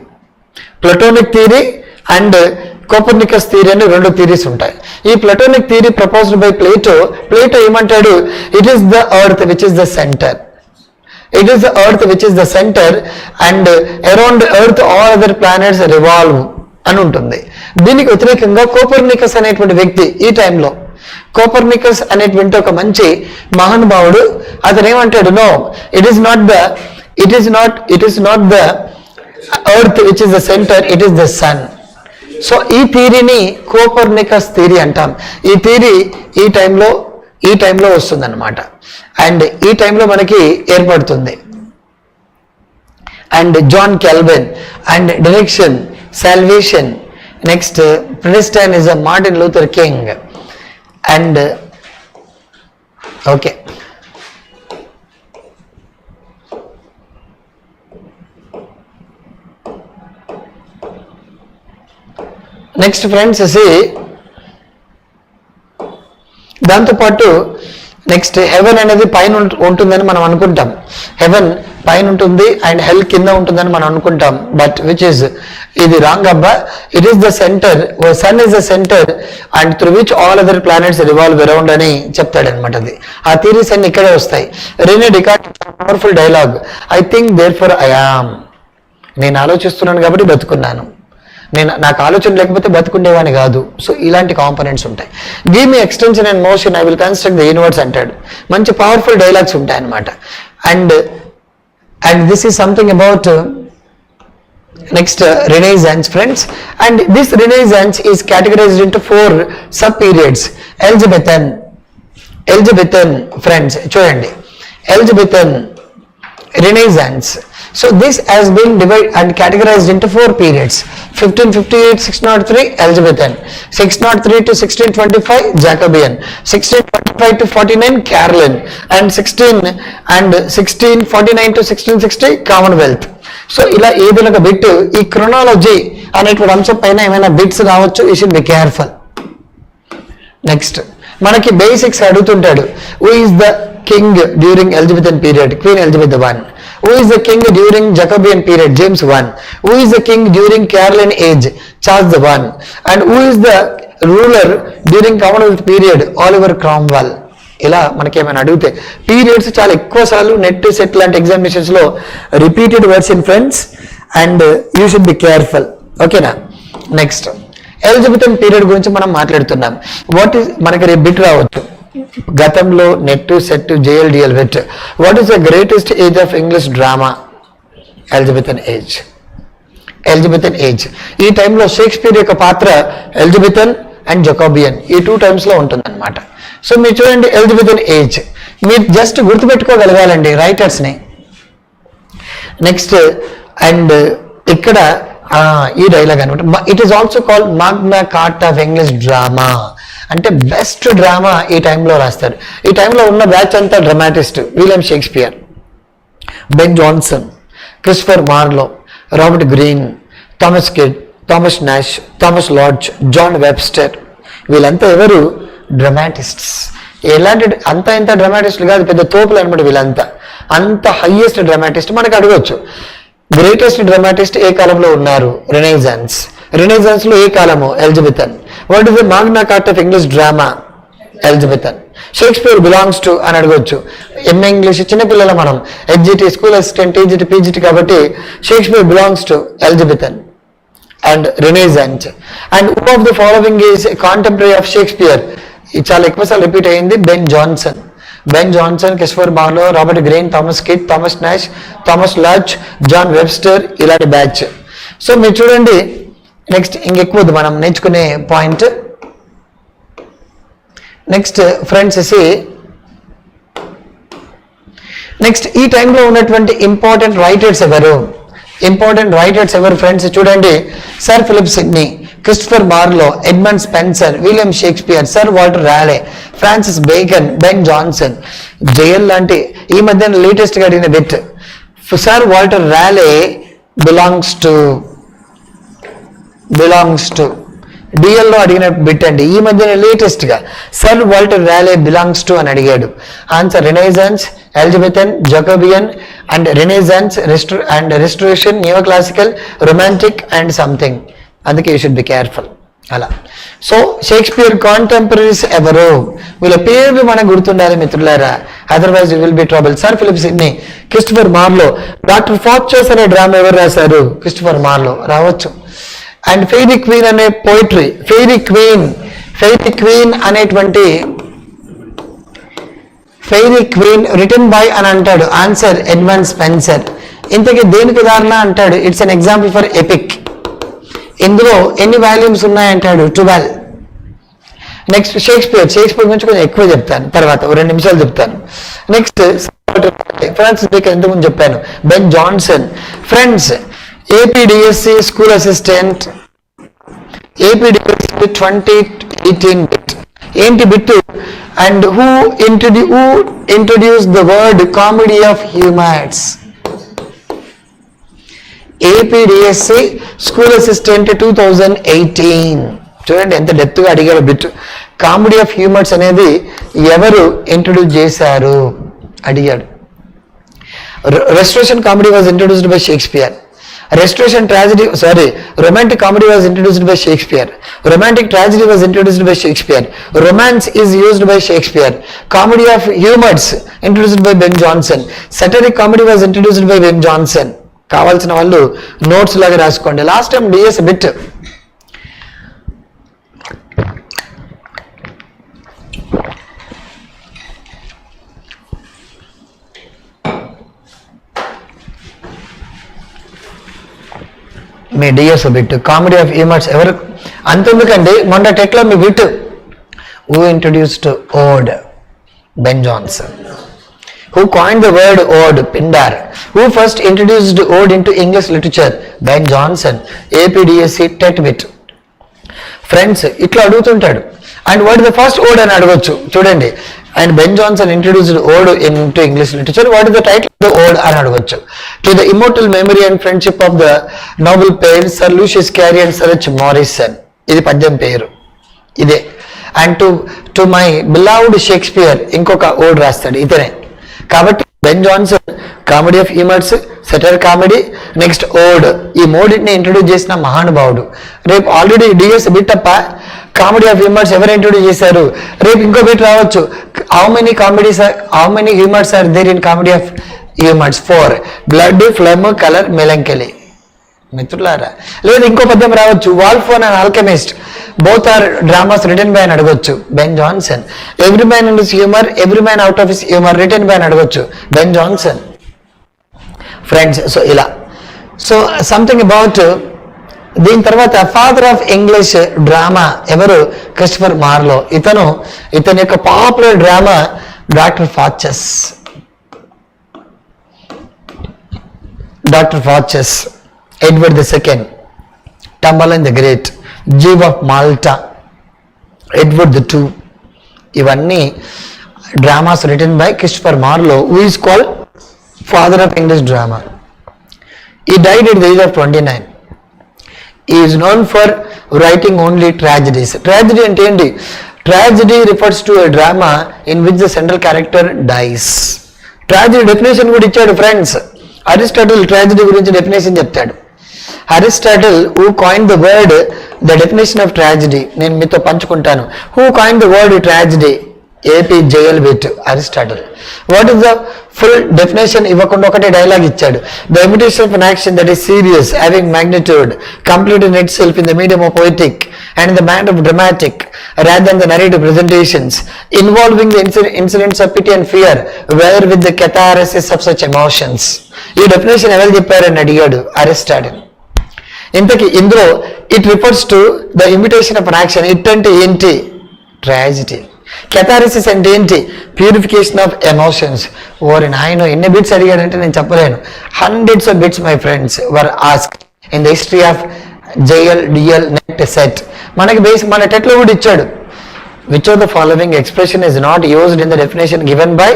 Platonic theory and Copernicus theory అని 2 థియరీస్ ఉంటాయి. ఈ Platonic theory proposed by Plato ఏమంటాడు? It is the earth which is the centre, and around earth all other planets revolve అని ఉంటుంది. దీనికి వ్యతిరేకంగా Copernicus అనేటువంటి వ్యక్తి, ఈ టైంలో కోపర్నికస్ అనేటువంటి ఒక మంచి మహానుభావుడు, అతను ఏమంటాడు? No, it is not the earth which is the centre, it is the sun. So ఈ థియరీని కోపర్నికస్ థియరీ అంటాం. ఈ థియరీ ఈ టైంలో వస్తుందన్నమాట, అండ్ ఈ టైంలో మనకి ఏర్పడుతుంది. And John Calvin and direction, salvation, next ప్రెస్టైనిజం, Martin Luther King, and okay next friends దాంతోపాటు నెక్స్ట్ హెవెన్ అనేది పైన ఉంటుందని మనం అనుకుంటాం, హెవెన్ పైన ఉంటుంది అండ్ హెల్ కింద ఉంటుందని మనం అనుకుంటాం. బట్ విచ్ ఇస్ ఇది రాంగ్ అబ్బా. It is the centre, sun is the centre and through which all other planets revolve around అని చెప్తాడనమాట. అది ఆ థియరీస్ అన్ని ఇక్కడే వస్తాయి. René Descartes powerful dialogue, I think therefore I am. నేను ఆలోచిస్తున్నాను కాబట్టి బతుకున్నాను, నాకు ఆలోచన లేకపోతే బతుకుండేవాని కాదు. సో ఇలాంటి కాంపోనెంట్స్ ఉంటాయి. Give me extension and motion, I will construct the universe అంటాడు. మంచి పవర్ఫుల్ డైలాగ్స్ ఉంటాయి అన్నమాట. And this is something about next Renaissance friends, and this Renaissance is categorized into 4 sub periods. Elizabethan friends, చూడండి, Elizabethan, Renaissance. So this has been divided and categorized into 4 periods. 1558 603 Elizabethan, 603 to 1625 Jacobean, 1625 to 49 Caroline, and 1649 to 1660 Commonwealth. So ఇలా ఏదైనా ఒక bit, ఈ chronology అనేటువంటి అంశం పైన ఏమైనా bits రావచ్చు, you should be careful. Next మనకి బేసిక్స్ అడుగుతుంటాడు. Who is the king during Elizabethan period? Queen Elizabeth I. Who is the king during Jacobean period? James I. Who is the king during Caroline age? Charles I. And who is the ruler during Commonwealth period? Oliver Cromwell. ఇలా మనకి ఏమైనా అడిగితే periods చాలా ఎక్కువ సార్లు net set లాంటి examinations లో repeated words in friends, and you should be careful. ఓకేనా? నెక్స్ట్ ఎలిజబెథన్ పీరియడ్ గురించి మనం మాట్లాడుతున్నాం. వాట్ ఈస్ మనకి రేపు బిట్ రావచ్చు గతంలో నెట్ సెట్ జేఎల్డిఎల్ వెట్. What is the greatest age of English drama? Elizabethan age. Elizabethan age. ఈ టైంలో షేక్స్పియర్ యొక్క పాత్ర ఎలిజబెథన్ అండ్ జకోబియన్ ఈ 2 టైమ్స్లో ఉంటుందన్నమాట. సో మీరు చూడండి ఎలిజబెథన్ ఏజ్ మీరు జస్ట్ గుర్తుపెట్టుకోగలగాలండి రైటర్స్ని. నెక్స్ట్ అండ్ ఇక్కడ ఈ డైలాగ్ అనమాట. It is also called Magna Carta of English drama. అంటే బెస్ట్ డ్రామా ఈ టైంలో రాస్తారు. ఈ టైంలో ఉన్న బ్యాచ్ అంతా dramatist. William Shakespeare, Ben Jonson, Christopher Marlowe, Robert Greene, Thomas Kyd, Thomas Nashe, Thomas Lodge, John Webster. వీళ్ళంతా ఎవరు? డ్రామాటిస్ట్స్. ఎలాంటి ఇంత డ్రామాటిస్టులు కాదు, పెద్ద తోపులు అనమాట వీళ్ళంతా. అంత హైయెస్ట్ డ్రామాటిస్ట్ మనకు అడగవచ్చు. గ్రేటెస్ట్ డ్రామాటిస్ట్ ఏ కాలంలో ఉన్నారు? రెనైజాన్స్. రెనైజాన్స్ లో ఏ కాలము? Elizabethan. What is the Magna Carta of English drama? Elizabethan. Shakespeare belongs to అని అడగవచ్చు. ఎంఏ ఇంగ్లీష్ చిన్నపిల్లల మనం SGT school assistant TGT PGT కాబట్టి Shakespeare belongs to Elizabethan and renaissance. And one of the following is contemporary of Shakespeare. ఇది చాలా ఎక్కువసార్లు repeat అయింది. Ben Jonson, Christopher Marlowe, Robert Greene, Thomas Kyd, Thomas Nashe, Thomas Lodge, John Webster ఇలాంటి batch. So మీరు చూడండి next ఇంకెక్కువ మనం నేర్చుకునే పాయింట్. నెక్స్ట్ ఫ్రెండ్స్ నెక్స్ట్ ఈ టైంలో ఉన్నటువంటి ఇంపార్టెంట్ రైటర్స్ ఎవరు? ఫ్రెండ్స్ చూడండి. Sir Philip Sidney, Christopher Marlowe, Edmund Spenser, William Shakespeare, sir Walter Raleigh, Francis Bacon, Ben Jonson, JL లాంటి ఈ మధ్యన లేటెస్ట్గా అడిగిన bit. Sir Walter Raleigh belongs to డిఎల్లో అడిగిన బిట్ అండి. ఈ మధ్యన లేటెస్ట్గా sir Walter Raleigh belongs to అని అడిగాడు. Answer renaissance, Elizabethan, Jacobean and renaissance and restoration, new classical, romantic and something. అందుకే యూ షుడ్ బి కేర్ఫుల్ అలా. సో షేక్స్పియర్ కాంటెంపరీస్ ఎవరు? వీళ్ళ పేర్లు మనకు గుర్తుండాలి మిత్రులారా, otherwise you will be trouble. Sir Philip Sidney, Christopher Marlowe, doctor Faustus అనే drama ఎవరు రాశారు? క్రిస్టఫర్ మార్లో రావచ్చు. అండ్ ఫెయిరీ క్వీన్ అనే పోయిటరీ, ఫెయిరీ క్వీన్ అనేటువంటి ఫెయిరీ క్వీన్ రిటన్ బై అని అంటాడు. Answer Edmund Spenser. ఇంతకీ దేనికి ఉదాహరణ అంటాడు? It's an example for epic. ఇందులో ఎన్ని వాల్యూమ్స్ ఉన్నాయంటాడు? 12. నెక్స్ట్ షేక్స్పియర్ గురించి కొంచెం ఎక్కువ చెప్తాను, తర్వాత 2 నిమిషాలు చెప్తాను. నెక్స్ట్ ఫ్రాన్సిస్ బేకన్ ఇంతకుముందు చెప్పాను. Ben Jonson. Friends AP DSC school assistant, AP DSC 2018 bit. ఏంటి bit? And who introduce the word comedy of humours? AP DSC school assistant 2018. చూడండి ఎంత డెప్త్గా అడిగాడు బిట్. కామెడీ ఆఫ్ హ్యూమర్స్ అనేది ఎవరు ఇంట్రడ్యూస్ చేశారు అడిగాడు. Restoration comedy was introduced by Shakespeare. romantic comedy was introduced by Shakespeare. Romantic tragedy was introduced by Shakespeare. Romance is used by Shakespeare. Comedy of humors introduced by Ben Jonson. Satiric comedy was introduced by Ben Jonson. కావాల్సిన వాళ్ళు notes లాగా రాసుకోండి. Last time DS bit. మీ DS bit comedy of humours ఎవరు? అంతెందుకండి మొన్న టెట్లో మీ bit who introduced ode? Ben Jonson. Who coined the word ode? Pindar. Who first introduced ode into English literature? Ben Jonson. AP DSC TET bit. Friends ఇట్లా అడుగుతుంటాడు. And what is the first ode అని అడగొచ్చు. చూడండి, and Ben Jonson introduced ode into English literature. What is the title of the ode అని అడగొచ్చు. To the immortal memory and friendship of the noble pair sir Lucius Cary and sir H Morison. ఇది పద్యం పేరు ఇదే. And to my beloved Shakespeare ఇంకొక ode రాస్తాడు ఇతనే. కాబట్టి Ben Jonson comedy of humours, satire comedy, next ఓడ్, ఈ మూడింటిని ఇంట్రడ్యూస్ చేసిన మహానుభావుడు. రేపు ఆల్రెడీ డిఎస్ బిట్టప్ప కామెడీ ఆఫ్ హ్యూమర్స్ ఎవరు ఇంట్రడ్యూస్ చేశారు? రేపు ఇంకో బిట్ రావచ్చు. How many humours are there in comedy of humours? 4. Blood, phlegm, choler, melancholy. మిత్రులారా. లేదు ఇంకో పద్యం రావచ్చు, Volpone and alchemist both are dramas written by అని అడగొచ్చు, Ben Jonson. Every man in his humour, every man out of his humour written by అని అడగొచ్చు, Ben Jonson. Friends, so ఇలా. సో సంథింగ్ అబౌట్ దీని తర్వాత ఫాదర్ ఆఫ్ ఇంగ్లీష్ డ్రామా ఎవరు? Christopher Marlowe. ఇతని యొక్క popular drama doctor Faustus. Doctor Faustus, Edward II, Tamburlaine the great, Jew of Malta, Edward II, ఇవన్నీ dramas written by Christopher Marlowe, who is called father of English drama. He died at the age of 29. He is known for writing only tragedies. Tragedy అంటే ఏంటి? Tragedy refers to a drama in which the central character dies. Tragedy definition కూడా ఇచ్చాడు friends. Aristotle tragedy గురించి definition చెప్తాడు. Aristotle who coined the word, the definition of tragedy, నేను మీతో పంచుకుంటాను. Who coined the word tragedy? AP Aristotle. What is the full definition ఇవ్వకుండా ఒకటే dialogue ఇచ్చాడు. The imitation of an action that is serious, having magnitude, complete in it self in the medium of poetic and the man of dramatic rather than the narrative presentations, involving the incidents of pity and fear, where with the catharsis of such emotions. ఈ definition ఎవరు చెప్పారని అడిగాడు Aristotle. ఇంతకీ ఇందులో it refers to the imitation of an action. It అంటే ఏంటి? Tragedy. కెథారిసిస్ అంటే ఏంటి? Purification of emotions. ఓరి నాయన ఎన్ని బిట్స్ అడిగాడంటే నేను చెప్పలేను. Hundreds of bits my friends were asked in the history of JL DL NET set. మనకి మన టెట్లో కూడా ఇచ్చాడు. Which of the following expression is not used in the definition given by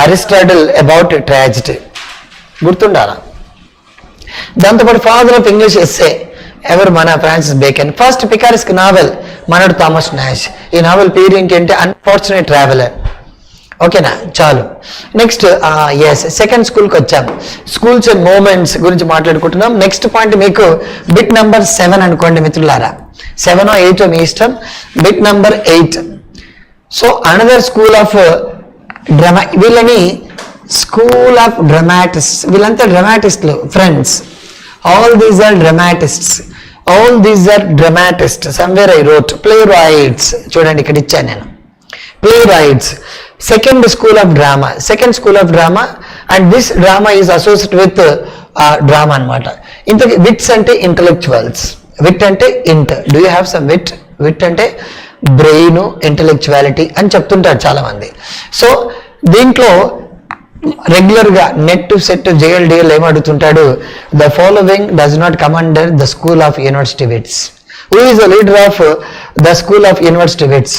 Aristotle about tragedy. గుర్తుండాలా. దాంతోపాటు father of English essay ఎవరు? మన Francis Bacon. First picaresque novel మనడు థామస్ నాష్. ఈ నావెల్ పేరు ఏంటి అంటే అన్ఫార్చునేట్ ట్రావెలర్. ఓకేనా, చాలు. నెక్స్ట్ సెకండ్ స్కూల్కి వచ్చాం. స్కూల్స్ అండ్ మూమెంట్స్ గురించి మాట్లాడుకుంటున్నాం. నెక్స్ట్ పాయింట్ మీకు బిట్ నంబర్ 7 అనుకోండి మిత్రులారా. 7 or 8 మీ ఇష్టం. Bit number 8. So another school of drama. వీళ్ళని స్కూల్ ఆఫ్ డ్రామాటిస్ట్. వీళ్ళంతా డ్రామాటిస్టులు friends. All these are dramatists. All these are dramatists. Somewhere I wrote playwrights. చూడండి ఇక్కడ ఇచ్చాను నేను. Playwrights. Second school of drama. Second school of drama, and this drama is associated with drama అన్నమాట. ఇంతకీ విట్స్ అంటే intellectuals. Wit అంటే ఇంట్. Do you have some wit? Wit అంటే బ్రెయిన్, ఇంటలెక్చువాలిటీ అని చెప్తుంటారు చాలా మంది. సో దీంట్లో రెగ్యులర్ గా నెట్ సెట్ జేఎల్డిఎల్ ఏమడుగుతుంటాడు? The following does not come under the school of university wits. Who is the leader of the school of university wits?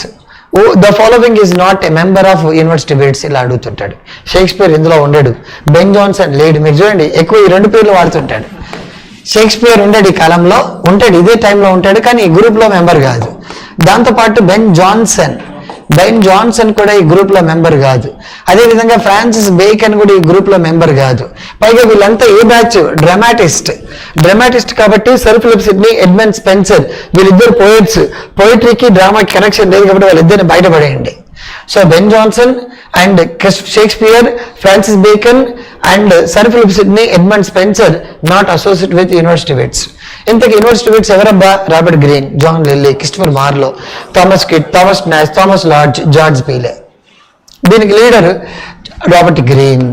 The following is not a member of university wits. ఇలా అడుగుతుంటాడు. Shakespeare ఇందులో ఉండడు. Ben Johnson లేడు. మీరు చూడండి ఎక్కువ ఈ 2 పేర్లు వాడుతుంటాడు. షేక్స్పియర్ ఉండడు ఈ కాలంలో, ఉంటాడు ఇదే టైంలో ఉంటాడు, కానీ ఈ గ్రూప్ లో మెంబర్ కాదు. దాంతోపాటు బెన్ జాన్సన్ కూడా ఈ గ్రూప్ లో మెంబర్ కాదు. అదేవిధంగా ఫ్రాన్సిస్ బేకన్ కూడా ఈ గ్రూప్ లో మెంబర్ కాదు. పైగా వీళ్ళంతా ఏ బ్యాచ్? డ్రామాటిస్ట్ కాబట్టి sir Philip Sidney, Edmund Spenser వీళ్ళిద్దరు పోయిట్స్. పోయిటరీకి డ్రామాకి కనెక్షన్ లేదు కాబట్టి వాళ్ళిద్దరిని బయటపడేయండి. So Ben Jonson and Shakespeare, Francis Bacon and sir Philip Sidney, Edmund Spenser not associate with university wits. ఇంతకు యూనివర్సిటీ విట్స్ ఎవరబ్బా? Robert Greene, John Lyly, Christopher Marlowe, Thomas Kyd, Thomas Nashe, Thomas Lodge, George Peele. దీనికి leader Robert Greene.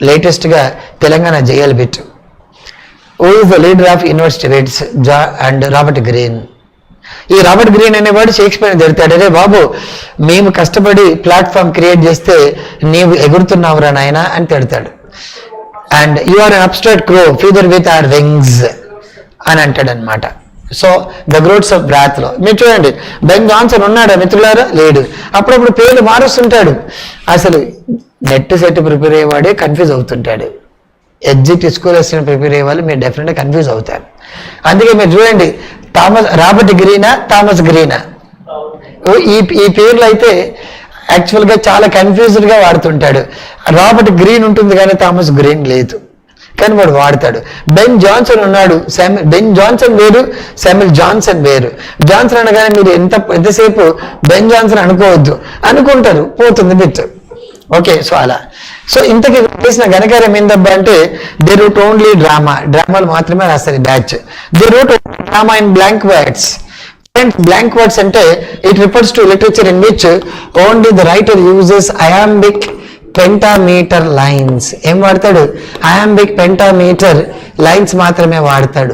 Latest గా Telangana JL bit. Who is the leader of university wits? And Robert Greene. ఈ Robert Greene అనేవాడు Shakespeare తిడతాడు. అరే బాబు, మేము కష్టపడి platform create చేస్తే నీవు ఎగురుతున్నావురా నాయన అని తిడతాడు. And you are an abstract crow feather with our wings అని అంటాడు అనమాట. So the groats of broth లో మీరు చూడండి. బెన్ జాన్సన్ ఉన్నాడా మిత్రులారా? లేడు. అప్పుడప్పుడు పేర్లు మారుస్తుంటాడు. అసలు నెట్ సెట్ ప్రిపేర్ అయ్యేవాడే కన్ఫ్యూజ్ అవుతుంటాడు. ఎస్జిటి స్కూల్ అసిస్టెంట్ ప్రిపేర్ అయ్యే వాళ్ళు మీరు డెఫినెట్గా కన్ఫ్యూజ్ అవుతారు. అందుకే మీరు చూడండి, రాబర్ట్ గ్రీనా, థామస్ గ్రీనా, ఈ పేర్లు అయితే యాక్చువల్గా చాలా కన్ఫ్యూజ్డ్గా వాడుతుంటాడు. రాబర్ట్ గ్రీన్ ఉంటుంది కానీ థామస్ గ్రీన్ లేదు, కానీ వాడు వాడతాడు. బెన్ జాన్సన్ ఉన్నాడు. బెన్ జాన్సన్ వేరు, శామ్యుల్ జాన్సన్ వేరు. జాన్సన్ అనగానే మీరు ఎంతసేపు బెన్ జాన్సన్ అనుకోవద్దు, అనుకుంటారు, పోతుంది బిట్. ఓకే, సో అలా. సో ఇంతకి చేసిన ఘనకార్యం ఏందబ్బా అంటే దే రూట్ ఓన్లీ డ్రామాలు మాత్రమే రాస్తారు batch. They wrote drama in blank words. Blank words అంటే it refers to literature in which only the writer uses iambic pentameter lines. ఏం వాడతాడు? అయాంబిక్ పెంటామీటర్ లైన్స్ మాత్రమే వాడతాడు.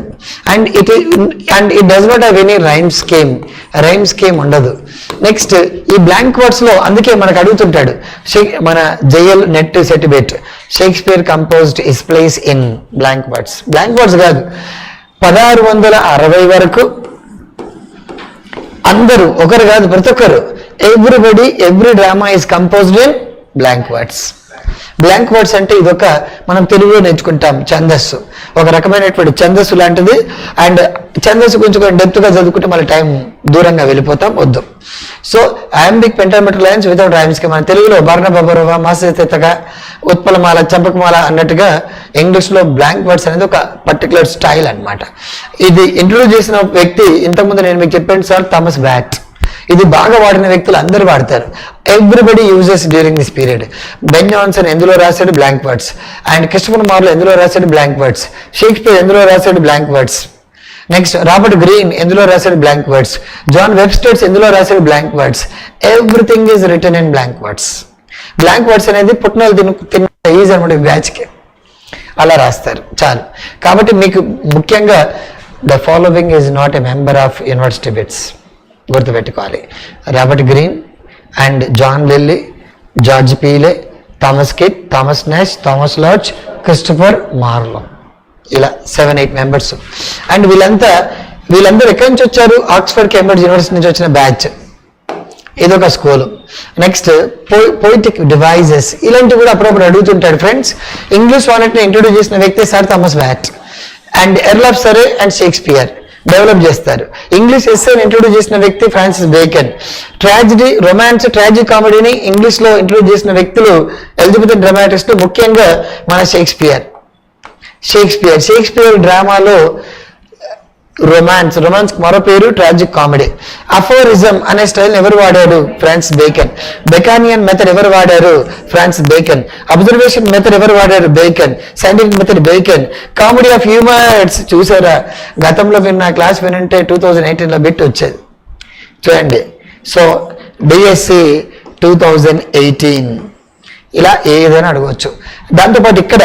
And it does not have any rhyme scheme ఉండదు. Next ఈ blank words లో అందుకే మనకు అడుగుతుంటాడు మన జేఎల్ నెట్ సెటిబేట్ Shakespeare composed his plays in blank words. Blank words కాదు, 1660 వరకు అందరూ, ఒకరు కాదు ప్రతి ఒక్కరు, every drama is composed in blank words. Blank words అంటే ఇదొక మనం తెలుగులో నేర్చుకుంటాం ఛందస్సు, ఒక రకమైనటువంటి ఛందస్సు లాంటిది. అండ్ ఛందస్సు కొంచెం డెప్త్గా చదువుకుంటే మళ్ళీ టైం దూరంగా వెళ్ళిపోతాం, వద్దు. So iambic pentameter lines without rhymes కి మన తెలుగులో బర్ణ బబరవ మాసతగా ఉత్పలమాల చంపకమాల అన్నట్టుగా ఇంగ్లీష్లో బ్లాంక్ వర్డ్స్ అనేది ఒక పర్టికులర్ స్టైల్ అన్నమాట. ఇది ఇంట్రొడ్యూస్ చేసిన వ్యక్తి ఇంతకుముందు నేను మీకు చెప్పాను సార్, థామస్ బ్యాట్. ఇది బాగా వాడిన వ్యక్తులు అందరూ వాడతారు. Everybody uses during this period. Ben Johnson ఎందులో రాశాడు? Blank words. అండ్ క్రిస్టఫర్ మార్లో ఎందులో రాశాడు? Blank words. షేక్స్పియర్ ఎందులో రాశాడు? Blank words. Next Robert green ఎందులో రాశాడు? Blank words. జాన్ వెబ్స్టర్స్ ఎందులో రాశాడు? Blank words. Everything is return in blank words. Blank words అనేది పుట్టినలు తిన్న ఈజ్ అనమాట బ్యాచ్కి, అలా రాస్తారు చాలు. కాబట్టి మీకు ముఖ్యంగా the following is not a member of university wits, గుర్తుపెట్టుకోవాలి. Robert Greene and John Lyly, George Peele, Thomas Kyd, Thomas Nashe, Thomas Lodge, Christopher Marlowe, ఇలా 7-8 మెంబర్స్. అండ్ వీళ్ళందరూ ఎక్కడి నుంచి వచ్చారు? ఆక్స్ఫర్డ్ కేంబ్రిడ్జ్ యూనివర్సిటీ నుంచి వచ్చిన బ్యాచ్, ఇదొక స్కూల్. నెక్స్ట్ పోయిటిక్ డివైజెస్, ఇలాంటివి కూడా అప్పుడప్పుడు అడుగుతుంటాడు ఫ్రెండ్స్. ఇంగ్లీష్ వాలెట్ని ఇంట్రొడ్యూస్ చేసిన వ్యక్తి sir Thomas Wyatt. And Earl of Surrey and Shakespeare develop చేస్తారు. ఇంగ్లీష్ ఎస్సేని ఇంట్రొడ్యూస్ చేసిన వ్యక్తి Francis Bacon. Tragedy, romance, tragic కామెడీని ఇంగ్లీష్ లో ఇంట్రొడ్యూస్ చేసిన వ్యక్తులు ఎలిజబెతన్ డ్రామాటిస్ట్, ముఖ్యంగా మన షేక్స్పియర్ డ్రామాలో రొమాన్స్ మరో పేరు ట్రాజిక్ కామెడీ. అఫోరిజం అనే స్టైల్ ఎవరు వాడారు? Francis bacon. బెకానియన్ మెథడ్ ఎవరు వాడారు? Francis bacon. అబ్జర్వేషన్ మెథడ్ ఎవరు వాడారు? Bacon. Scientific method bacon. Comedy of humours చూసారా? గతంలో విన్న క్లాస్ వినంటే 2018లో బిట్ వచ్చేది చూడండి. సో డిఎస్సి 2018 ఇలా ఏదైనా అడగవచ్చు. దాంతోపాటు ఇక్కడ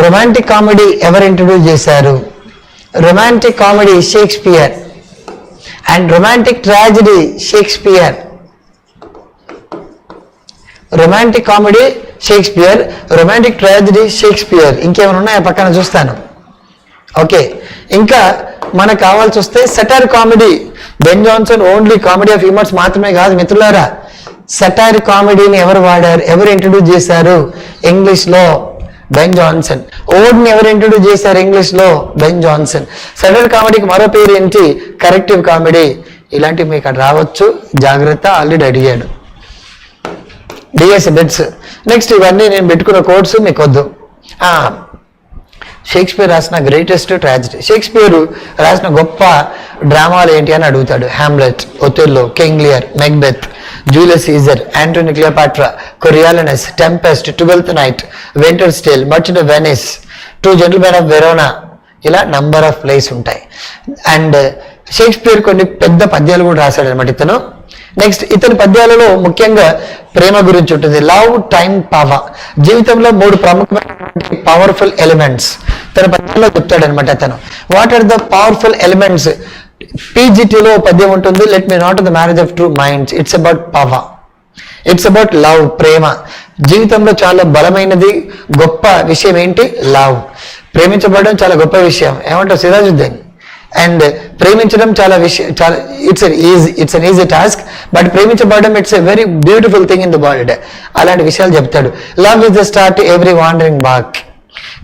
రొమాంటిక్ కామెడీ ఎవరు ఇంట్రొడ్యూస్ చేశారు? Romantic comedy Shakespeare. And romantic tragedy Shakespeare. Romantic comedy Shakespeare, romantic tragedy Shakespeare. ఇంకేమైనా ఉన్నాయా పక్కన చూస్తాను. ఓకే, ఇంకా మనకు కావాల్సి వస్తే satire comedy. Ben Johnson only comedy of humours మాత్రమే కాదు మిత్రులారా, సెటైర్ కామెడీని ఎవరు వాడారు, ఎవరు ఇంట్రొడ్యూస్ చేశారు? ఇంగ్లీష్లో బెన్ జాన్సన్. ఓడ్ని ఎవరు ఇంట్రొడ్యూస్ చేశారు ఇంగ్లీష్లో? Ben Johnson. సెటైర్ కామెడీకి మరో పేరు ఏంటి? Corrective comedy. ఇలాంటివి మీకు అక్కడ రావచ్చు, జాగ్రత్త, ఆల్రెడీ అడిగాడు డిఎస్ బిట్స్. నెక్స్ట్ ఇవన్నీ నేను పెట్టుకున్న కోర్సు మీకు వద్దు. షేక్స్పియర్ రాసిన గ్రేటెస్ట్ ట్రాజడీ. షేక్స్పియర్ రాసిన గొప్ప డ్రామాలు ఏంటి అని అడుగుతాడు. Hamlet, Othello, King Lear, Macbeth, Julius Caesar, Antony Cleopatra, Coriolanus, Tempest, 12th night, Winter's tale, Merchant of Venice, 2 gentlemen of Verona, ఇలా నంబర్ ఆఫ్ ప్లేస్ ఉంటాయి. అండ్ షేక్స్పియర్ కొన్ని పెద్ద పద్యాలు కూడా రాశాడు అనమాట ఇతను. నెక్స్ట్ ఇతని పద్యాలలో ముఖ్యంగా ప్రేమ గురించి ఉంటుంది. Love, time, power. జీవితంలో 3 ప్రముఖమైన పవర్ఫుల్ ఎలిమెంట్స్ తన పద్యంలో చెప్తాడనమాట అతను. What are the powerful elements? పీజీటీలో పద్యం ఉంటుంది, let me not the marriage of true minds. It's about power, it's about love, ప్రేమ. జీవితంలో చాలా బలమైనది గొప్ప విషయం ఏంటి? లవ్. ప్రేమించబడడం చాలా గొప్ప విషయం. ఏమంటావు సిరాజుద్దీన్? అండ్ ప్రేమించడం చాలా it's an easy task, but ప్రేమించబడడం it's a very beautiful thing in the world. అలాంటి విషయాలు చెప్తాడు. Love is the start every wandering bark.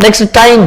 Next time.